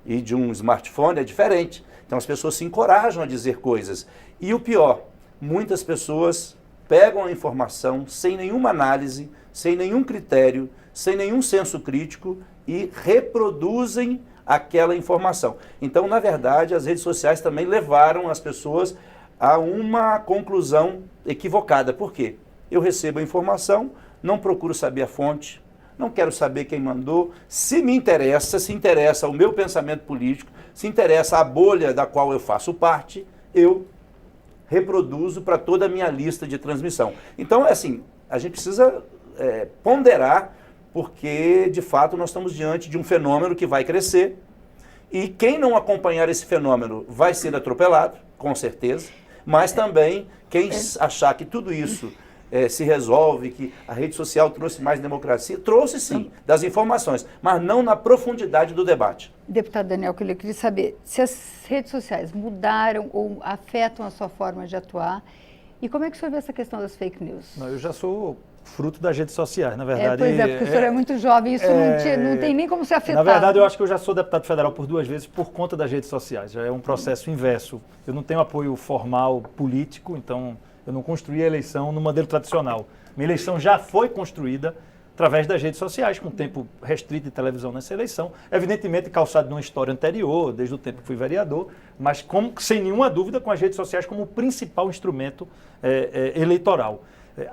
e de um smartphone é diferente. Então as pessoas se encorajam a dizer coisas. E o pior, muitas pessoas pegam a informação sem nenhuma análise, sem nenhum critério, sem nenhum senso crítico e reproduzem aquela informação. Então, na verdade, as redes sociais também levaram as pessoas a uma conclusão equivocada. Por quê? Eu recebo a informação, não procuro saber a fonte, não quero saber quem mandou. Se me interessa, se interessa o meu pensamento político, se interessa a bolha da qual eu faço parte, eu reproduzo para toda a minha lista de transmissão. Então, assim, a gente precisa ponderar, porque, de fato, nós estamos diante de um fenômeno que vai crescer e quem não acompanhar esse fenômeno vai ser atropelado, com certeza, mas também quem achar que tudo isso se resolve, que a rede social trouxe mais democracia, trouxe sim, das informações, mas não na profundidade do debate. Deputado Daniel, eu queria saber se as redes sociais mudaram ou afetam a sua forma de atuar e como é que o senhor vê essa questão das fake news? Não, eu já sou fruto das redes sociais, na verdade. Pois porque o senhor é muito jovem, isso não tem nem como ser afetado. Na verdade, eu acho que eu já sou deputado federal por 2 vezes por conta das redes sociais. Já é um processo inverso. Eu não tenho apoio formal político, então eu não construí a eleição no modelo tradicional. Minha eleição já foi construída através das redes sociais, com tempo restrito de televisão nessa eleição, evidentemente calçado numa história anterior, desde o tempo que fui vereador, mas sem nenhuma dúvida com as redes sociais como o principal instrumento eleitoral.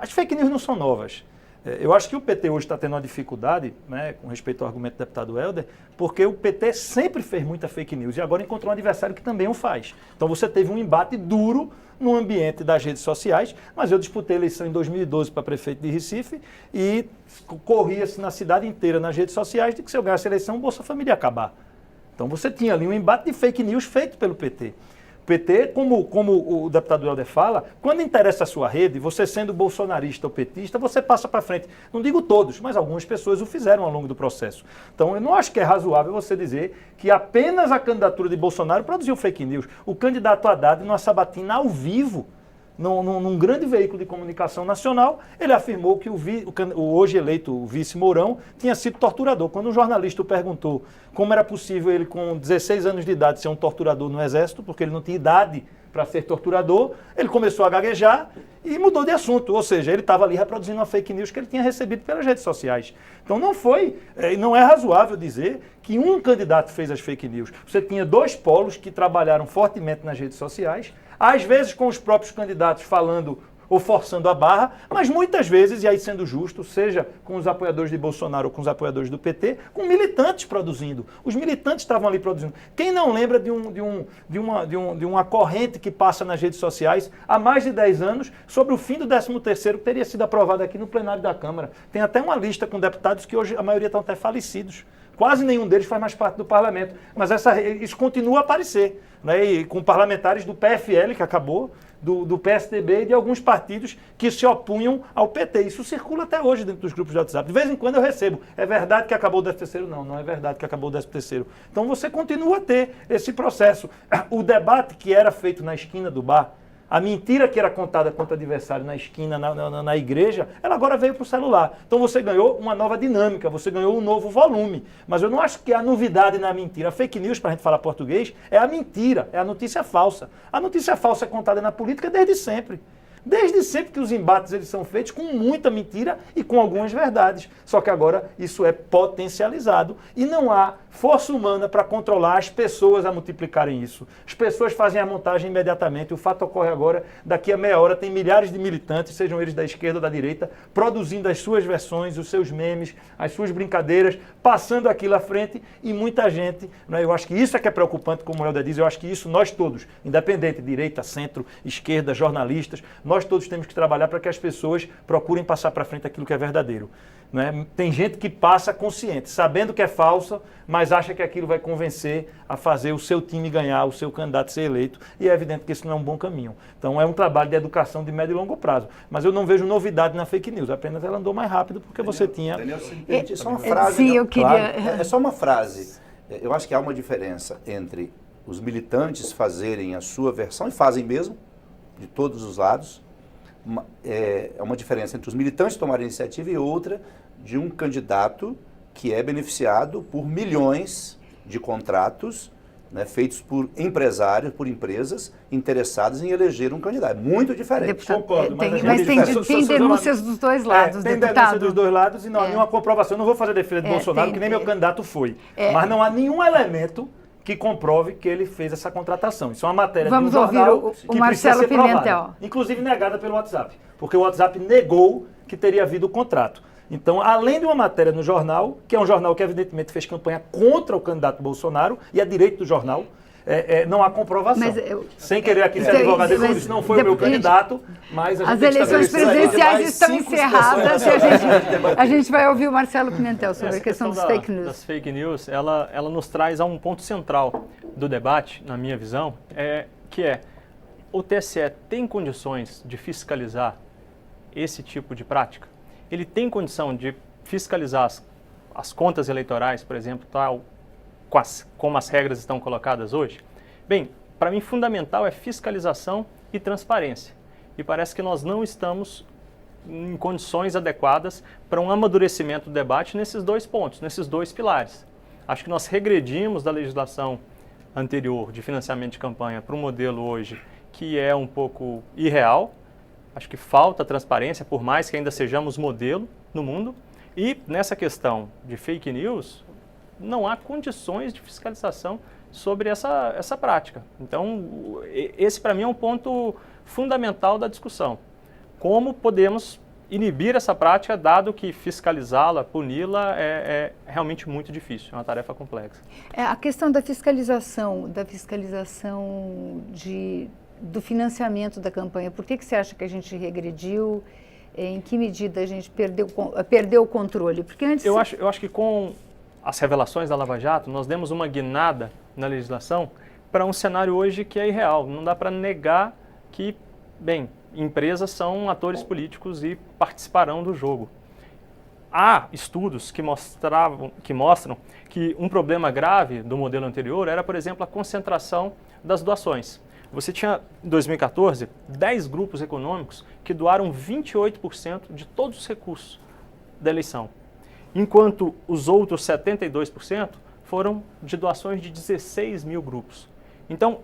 As fake news não são novas. Eu acho que o PT hoje está tendo uma dificuldade, né, com respeito ao argumento do deputado Helder, porque o PT sempre fez muita fake news e agora encontrou um adversário que também o faz. Então você teve um embate duro no ambiente das redes sociais, mas eu disputei a eleição em 2012 para prefeito de Recife e corria-se na cidade inteira nas redes sociais de que se eu ganhasse a eleição, o Bolsa Família ia acabar. Então você tinha ali um embate de fake news feito pelo PT. O PT, como o deputado Helder fala, quando interessa a sua rede, você sendo bolsonarista ou petista, você passa para frente. Não digo todos, mas algumas pessoas o fizeram ao longo do processo. Então eu não acho que é razoável você dizer que apenas a candidatura de Bolsonaro produziu fake news. O candidato Haddad, numa sabatina ao vivo, num grande veículo de comunicação nacional, ele afirmou que o hoje eleito vice Mourão tinha sido torturador. Quando um jornalista o perguntou como era possível ele, com 16 anos de idade, ser um torturador no Exército, porque ele não tinha idade para ser torturador, ele começou a gaguejar e mudou de assunto. Ou seja, ele estava ali reproduzindo uma fake news que ele tinha recebido pelas redes sociais. Então não é razoável dizer que um candidato fez as fake news. Você tinha dois polos que trabalharam fortemente nas redes sociais, às vezes com os próprios candidatos falando ou forçando a barra, mas muitas vezes, e aí sendo justo, seja com os apoiadores de Bolsonaro ou com os apoiadores do PT, com militantes produzindo. Os militantes estavam ali produzindo. Quem não lembra de uma corrente que passa nas redes sociais há mais de 10 anos sobre o fim do 13º que teria sido aprovado aqui no plenário da Câmara? Tem até uma lista com deputados que hoje a maioria estão até falecidos. Quase nenhum deles faz mais parte do parlamento, mas isso continua a aparecer, né? E com parlamentares do PFL, que acabou, do PSDB e de alguns partidos que se opunham ao PT. Isso circula até hoje dentro dos grupos de WhatsApp. De vez em quando eu recebo. É verdade que acabou o 13º? Não, não é verdade que acabou o 13º. Então você continua a ter esse processo. O debate que era feito na esquina do bar, a mentira que era contada contra o adversário na esquina, na igreja, ela agora veio para o celular. Então você ganhou uma nova dinâmica, você ganhou um novo volume. Mas eu não acho que a novidade na mentira. A fake news, para a gente falar português, é a mentira, é a notícia falsa. A notícia falsa é contada na política desde sempre. Desde sempre que os embates eles são feitos com muita mentira e com algumas verdades. Só que agora isso é potencializado e não há força humana para controlar as pessoas a multiplicarem isso. As pessoas fazem a montagem imediatamente. O fato ocorre agora, daqui a meia hora tem milhares de militantes, sejam eles da esquerda ou da direita, produzindo as suas versões, os seus memes, as suas brincadeiras, passando aquilo à frente e muita gente, né, eu acho que isso é que é preocupante, como o Helder diz, eu acho que isso nós todos, independente, direita, centro, esquerda, jornalistas, nós todos temos que trabalhar para que as pessoas procurem passar para frente aquilo que é verdadeiro. Né? Tem gente que passa consciente, sabendo que é falsa, mas acha que aquilo vai convencer a fazer o seu time ganhar, o seu candidato ser eleito, e é evidente que isso não é um bom caminho. Então é um trabalho de educação de médio e longo prazo. Mas eu não vejo novidade na fake news, apenas ela andou mais rápido porque você tinha... Daniel, é só uma frase. Sim, eu queria... Claro, é só uma frase. Eu acho que há uma diferença entre os militantes fazerem a sua versão, e fazem mesmo, de todos os lados. É uma diferença entre os militantes tomarem iniciativa e outra de um candidato que é beneficiado por milhões de contratos, né, feitos por empresários, por empresas interessadas em eleger um candidato. É muito diferente. Deputado, concordo, mas tem denúncias dos dois lados, tem deputado. denúncia dos dois lados e não há nenhuma comprovação. Eu não vou fazer defesa de Bolsonaro, que nem meu candidato foi. Mas não há nenhum elemento que comprove que ele fez essa contratação. Isso é uma matéria de um jornal que precisa ser provada, inclusive negada pelo WhatsApp, porque o WhatsApp negou que teria havido o contrato. Então, além de uma matéria no jornal, que é um jornal que evidentemente fez campanha contra o candidato Bolsonaro, e é direito do jornal, não há comprovação. Sem querer aqui ser advogado, isso não foi o meu candidato, mas a gente as eleições presidenciais estão encerradas e a gente vai ouvir o Marcelo Pimentel sobre a questão dos fake news. Das fake news, ela nos traz a um ponto central do debate, na minha visão, que é o TSE tem condições de fiscalizar esse tipo de prática? Ele tem condição de fiscalizar as contas eleitorais, por exemplo, tal como as regras estão colocadas hoje? Bem, para mim fundamental é fiscalização e transparência. E parece que nós não estamos em condições adequadas para um amadurecimento do debate nesses dois pontos, nesses dois pilares. Acho que nós regredimos da legislação anterior de financiamento de campanha para um modelo hoje que é um pouco irreal. Acho que falta transparência, por mais que ainda sejamos modelo no mundo. E nessa questão de fake news, não há condições de fiscalização sobre essa prática. Então, esse para mim é um ponto fundamental da discussão. Como podemos inibir essa prática, dado que fiscalizá-la, puni-la é realmente muito difícil, é uma tarefa complexa. A questão da fiscalização do financiamento da campanha, por que você acha que a gente regrediu? Em que medida a gente perdeu o controle? Porque antes... Eu acho que com as revelações da Lava Jato, nós demos uma guinada na legislação para um cenário hoje que é irreal. Não dá para negar que, bem, empresas são atores políticos e participarão do jogo. Há estudos que mostram que um problema grave do modelo anterior era, por exemplo, a concentração das doações. Você tinha, em 2014, 10 grupos econômicos que doaram 28% de todos os recursos da eleição, enquanto os outros 72% foram de doações de 16 mil grupos. Então,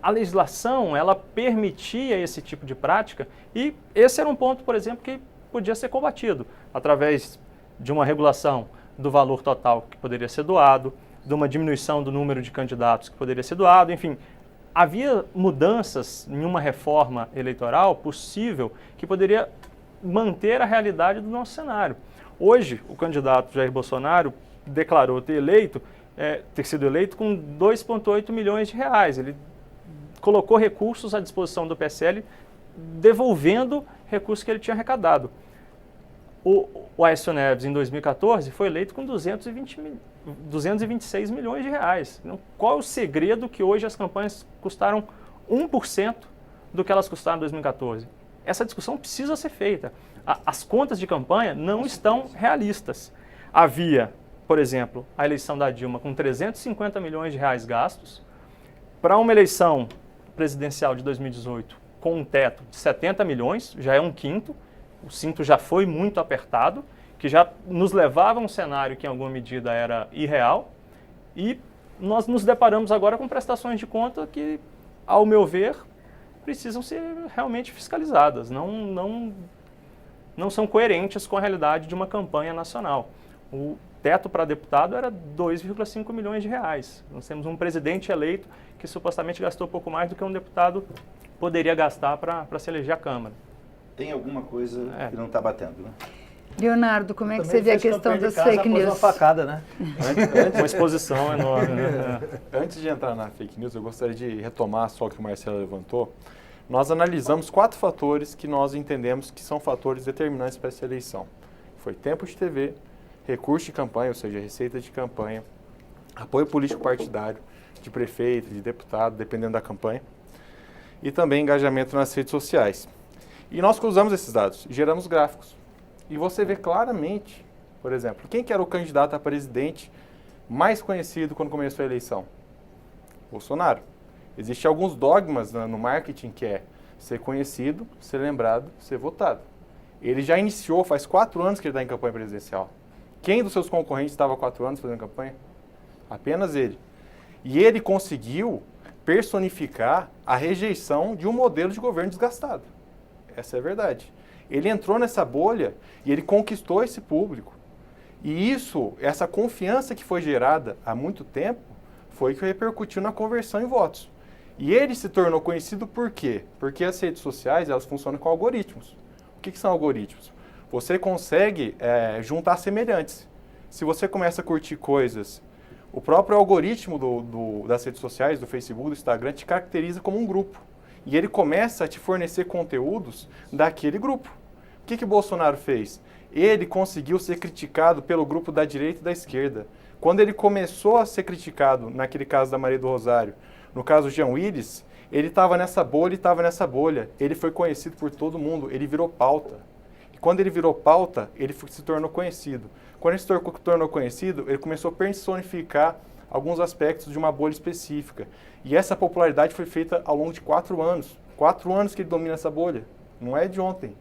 a legislação, ela permitia esse tipo de prática e esse era um ponto, por exemplo, que podia ser combatido através de uma regulação do valor total que poderia ser doado, de uma diminuição do número de candidatos que poderia ser doado, enfim. Havia mudanças em uma reforma eleitoral possível que poderia manter a realidade do nosso cenário. Hoje, o candidato Jair Bolsonaro declarou ter sido eleito com 2,8 milhões de reais. Ele colocou recursos à disposição do PSL, devolvendo recursos que ele tinha arrecadado. O Aécio Neves, em 2014, foi eleito com 226 milhões de reais. Então, qual é o segredo que hoje as campanhas custaram 1% do que elas custaram em 2014? Essa discussão precisa ser feita. As contas de campanha não estão realistas. Havia, por exemplo, a eleição da Dilma com 350 milhões de reais gastos, para uma eleição presidencial de 2018 com um teto de 70 milhões, já é um quinto, o cinto já foi muito apertado, que já nos levava a um cenário que em alguma medida era irreal, e nós nos deparamos agora com prestações de conta que, ao meu ver, precisam ser realmente fiscalizadas, não são coerentes com a realidade de uma campanha nacional. O teto para deputado era 2,5 milhões de reais. Nós temos um presidente eleito que supostamente gastou pouco mais do que um deputado poderia gastar para se eleger à Câmara. Tem alguma coisa que não está batendo, né? Leonardo, como é que você vê a questão das fake news? Uma facada, né? Uma exposição enorme, né? Antes de entrar na fake news, eu gostaria de retomar só o que o Marcelo levantou. Nós analisamos 4 fatores que nós entendemos que são fatores determinantes para essa eleição. Foi tempo de TV, recurso de campanha, ou seja, receita de campanha, apoio político partidário, de prefeito, de deputado, dependendo da campanha, e também engajamento nas redes sociais. E nós cruzamos esses dados, geramos gráficos. E você vê claramente, por exemplo, quem que era o candidato a presidente mais conhecido quando começou a eleição? Bolsonaro. Existem alguns dogmas no marketing que é ser conhecido, ser lembrado, ser votado. Ele já iniciou, faz 4 anos que ele está em campanha presidencial. Quem dos seus concorrentes estava há 4 anos fazendo campanha? Apenas ele. E ele conseguiu personificar a rejeição de um modelo de governo desgastado. Essa é a verdade. Ele entrou nessa bolha e ele conquistou esse público. E essa confiança que foi gerada há muito tempo, foi que repercutiu na conversão em votos. E ele se tornou conhecido por quê? Porque as redes sociais, elas funcionam com algoritmos. O que são algoritmos? Você consegue juntar semelhantes. Se você começa a curtir coisas, o próprio algoritmo das redes sociais, do Facebook, do Instagram, te caracteriza como um grupo. E ele começa a te fornecer conteúdos daquele grupo. O que o Bolsonaro fez? Ele conseguiu ser criticado pelo grupo da direita e da esquerda. Quando ele começou a ser criticado, naquele caso da Maria do Rosário, no caso do Jean Willis, ele estava nessa bolha, ele foi conhecido por todo mundo, ele virou pauta. E quando ele virou pauta, ele se tornou conhecido. Quando ele se tornou conhecido, ele começou a personificar alguns aspectos de uma bolha específica. E essa popularidade foi feita ao longo de 4 anos. 4 anos que ele domina essa bolha. Não é de ontem.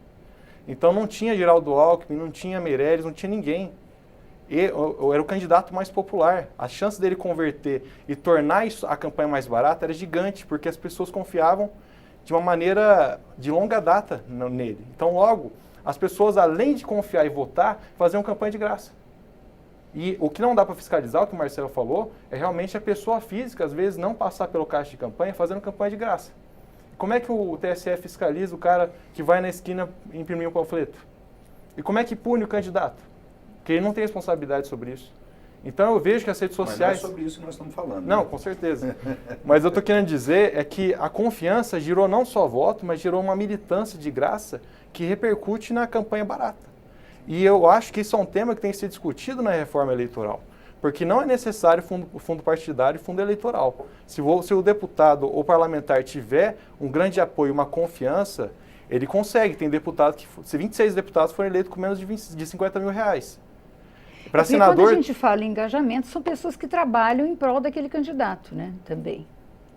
Então não tinha Geraldo Alckmin, não tinha Meirelles, não tinha ninguém. Era o candidato mais popular. A chance dele converter e tornar a campanha mais barata era gigante, porque as pessoas confiavam de uma maneira de longa data nele. Então logo, as pessoas, além de confiar e votar, faziam campanha de graça. E o que não dá para fiscalizar, o que o Marcelo falou, é realmente a pessoa física, às vezes, não passar pelo caixa de campanha fazendo campanha de graça. Como é que o TSE fiscaliza o cara que vai na esquina imprimir um panfleto? E como é que pune o candidato? Porque ele não tem responsabilidade sobre isso. Então eu vejo que as redes sociais... Mas não é sobre isso que nós estamos falando. Não, né? com certeza. Mas eu estou querendo dizer é que a confiança gerou não só voto, mas gerou uma militância de graça que repercute na campanha barata. E eu acho que isso é um tema que tem que ser discutido na reforma eleitoral. Porque não é necessário fundo partidário e fundo eleitoral. Se o deputado ou parlamentar tiver um grande apoio, uma confiança, ele consegue. Tem deputado que, se 26 deputados forem eleitos com menos de 50 mil reais. Para senador... Quando a gente fala em engajamento, são pessoas que trabalham em prol daquele candidato, né? Também.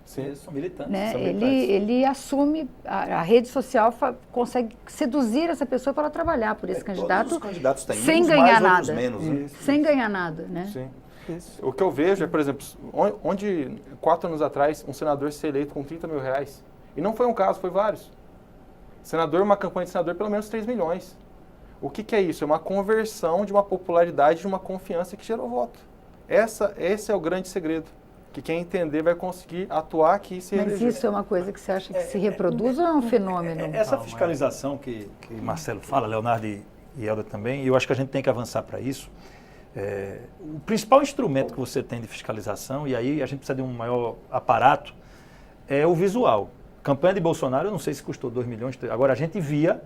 Sim. Eles são militantes. Né? São militantes. Ele assume, a rede social consegue seduzir essa pessoa para ela trabalhar por esse candidato Todos os candidatos têm sem uns ganhar mais, outros nada. menos, né? Sem ganhar nada, né? Sim. O que eu vejo é, por exemplo, onde 4 anos atrás um senador ser eleito com 30 mil reais. E não foi um caso, foi vários. Senador, uma campanha de senador, pelo menos 3 milhões. O que é isso? É uma conversão de uma popularidade, de uma confiança que gerou voto. Esse é o grande segredo. Que quem entender vai conseguir atuar aqui e se Mas eleger. isso é uma coisa que você acha que se reproduz ou é um fenômeno? Essa fiscalização que Marcelo fala, Leonardo e Helder também, e eu acho que a gente tem que avançar para isso. O principal instrumento que você tem de fiscalização, e aí a gente precisa de um maior aparato, é o visual. Campanha de Bolsonaro, eu não sei se custou 2 milhões, agora a gente via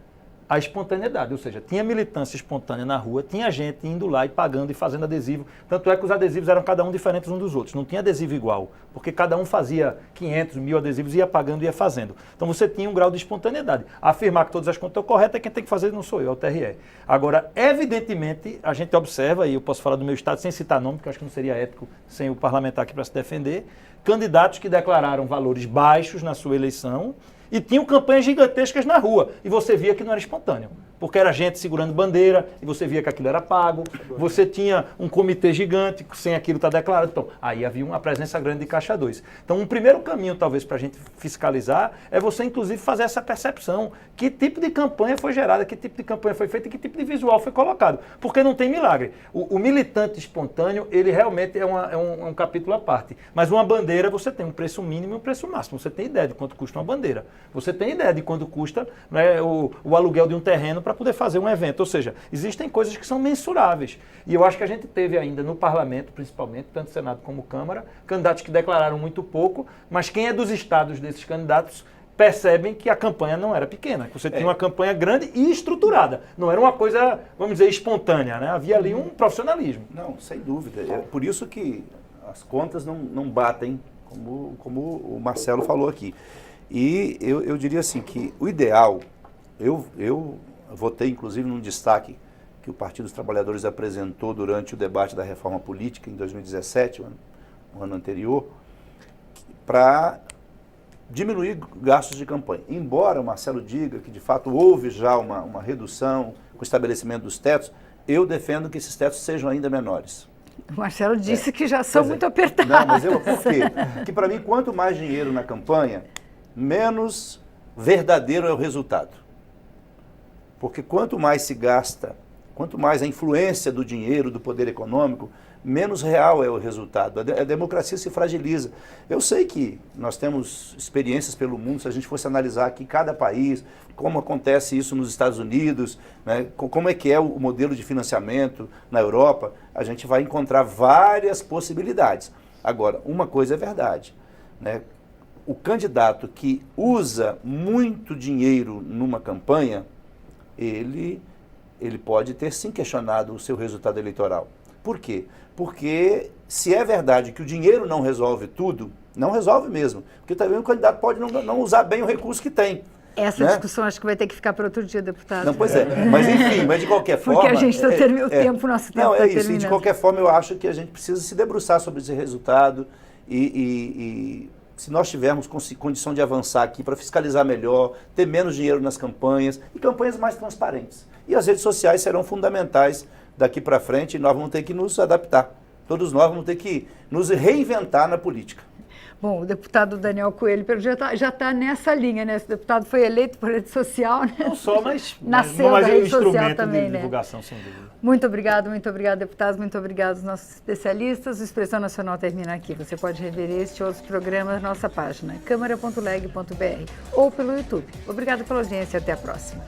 a espontaneidade, ou seja, tinha militância espontânea na rua, tinha gente indo lá e pagando e fazendo adesivo, tanto é que os adesivos eram cada um diferentes uns dos outros, não tinha adesivo igual, porque cada um fazia 500, 1000 adesivos, ia pagando e ia fazendo. Então você tinha um grau de espontaneidade. Afirmar que todas as contas estão corretas, quem tem que fazer não sou eu, é o TRE. Agora, evidentemente, a gente observa, e eu posso falar do meu estado sem citar nome, porque eu acho que não seria ético sem o parlamentar aqui para se defender, candidatos que declararam valores baixos na sua eleição, e tinham campanhas gigantescas na rua. E você via que não era espontâneo. Porque era gente segurando bandeira, e você via que aquilo era pago. Você tinha um comitê gigante, sem aquilo estar declarado. Então, aí havia uma presença grande de caixa 2. Então, um primeiro caminho, talvez, para a gente fiscalizar, é você, inclusive, fazer essa percepção. Que tipo de campanha foi gerada, que tipo de campanha foi feita, e que tipo de visual foi colocado. Porque não tem milagre. O militante espontâneo, ele realmente é um capítulo à parte. Mas uma bandeira, você tem um preço mínimo e um preço máximo. Você tem ideia de quanto custa uma bandeira. Você tem ideia de quanto custa, né, o aluguel de um terreno para poder fazer um evento. Ou seja, existem coisas que são mensuráveis. E eu acho que a gente teve ainda no parlamento, principalmente, tanto Senado como Câmara, candidatos que declararam muito pouco, mas quem é dos estados desses candidatos percebem que a campanha não era pequena, que você tinha uma campanha grande e estruturada. Não era uma coisa, vamos dizer, espontânea, né? Havia ali um profissionalismo. Não, sem dúvida. É por isso que as contas não batem, como o Marcelo falou aqui. E eu diria assim que o ideal, eu votei inclusive num destaque que o Partido dos Trabalhadores apresentou durante o debate da reforma política em 2017, o ano anterior, para diminuir gastos de campanha. Embora o Marcelo diga que de fato houve já uma redução com o estabelecimento dos tetos, eu defendo que esses tetos sejam ainda menores. O Marcelo disse que já são muito apertados. Não, mas por quê? Porque para mim, quanto mais dinheiro na campanha, menos verdadeiro é o resultado. Porque quanto mais se gasta, quanto mais a influência do dinheiro, do poder econômico, menos real é o resultado. A democracia se fragiliza. Eu sei que nós temos experiências pelo mundo, se a gente fosse analisar aqui cada país, como acontece isso nos Estados Unidos, né, como é que é o modelo de financiamento na Europa, a gente vai encontrar várias possibilidades. Agora, uma coisa é verdade, né? O candidato que usa muito dinheiro numa campanha, ele pode ter sim questionado o seu resultado eleitoral. Por quê? Porque se é verdade que o dinheiro não resolve tudo, não resolve mesmo. Porque também o candidato pode não usar bem o recurso que tem. Essa né? discussão acho que vai ter que ficar para outro dia, deputado. Não, pois é. Mas enfim, mas de qualquer forma... Porque a gente está terminando o tempo, nosso tempo Não, está é isso. terminando. E de qualquer forma eu acho que a gente precisa se debruçar sobre esse resultado e se nós tivermos condição de avançar aqui para fiscalizar melhor, ter menos dinheiro nas campanhas e campanhas mais transparentes. E as redes sociais serão fundamentais daqui para frente e nós vamos ter que nos adaptar. Todos nós vamos ter que nos reinventar na política. Bom, o deputado Daniel Coelho já está nessa linha, né? Esse deputado foi eleito por rede social, né? Não só, mas nasceu da é um rede social instrumento também, de né? divulgação, sem dúvida. Muito obrigado, deputados, muito obrigado aos nossos especialistas. O Expressão Nacional termina aqui. Você pode rever este e outros programas na nossa página, câmara.leg.br ou pelo YouTube. Obrigado pela audiência e até a próxima.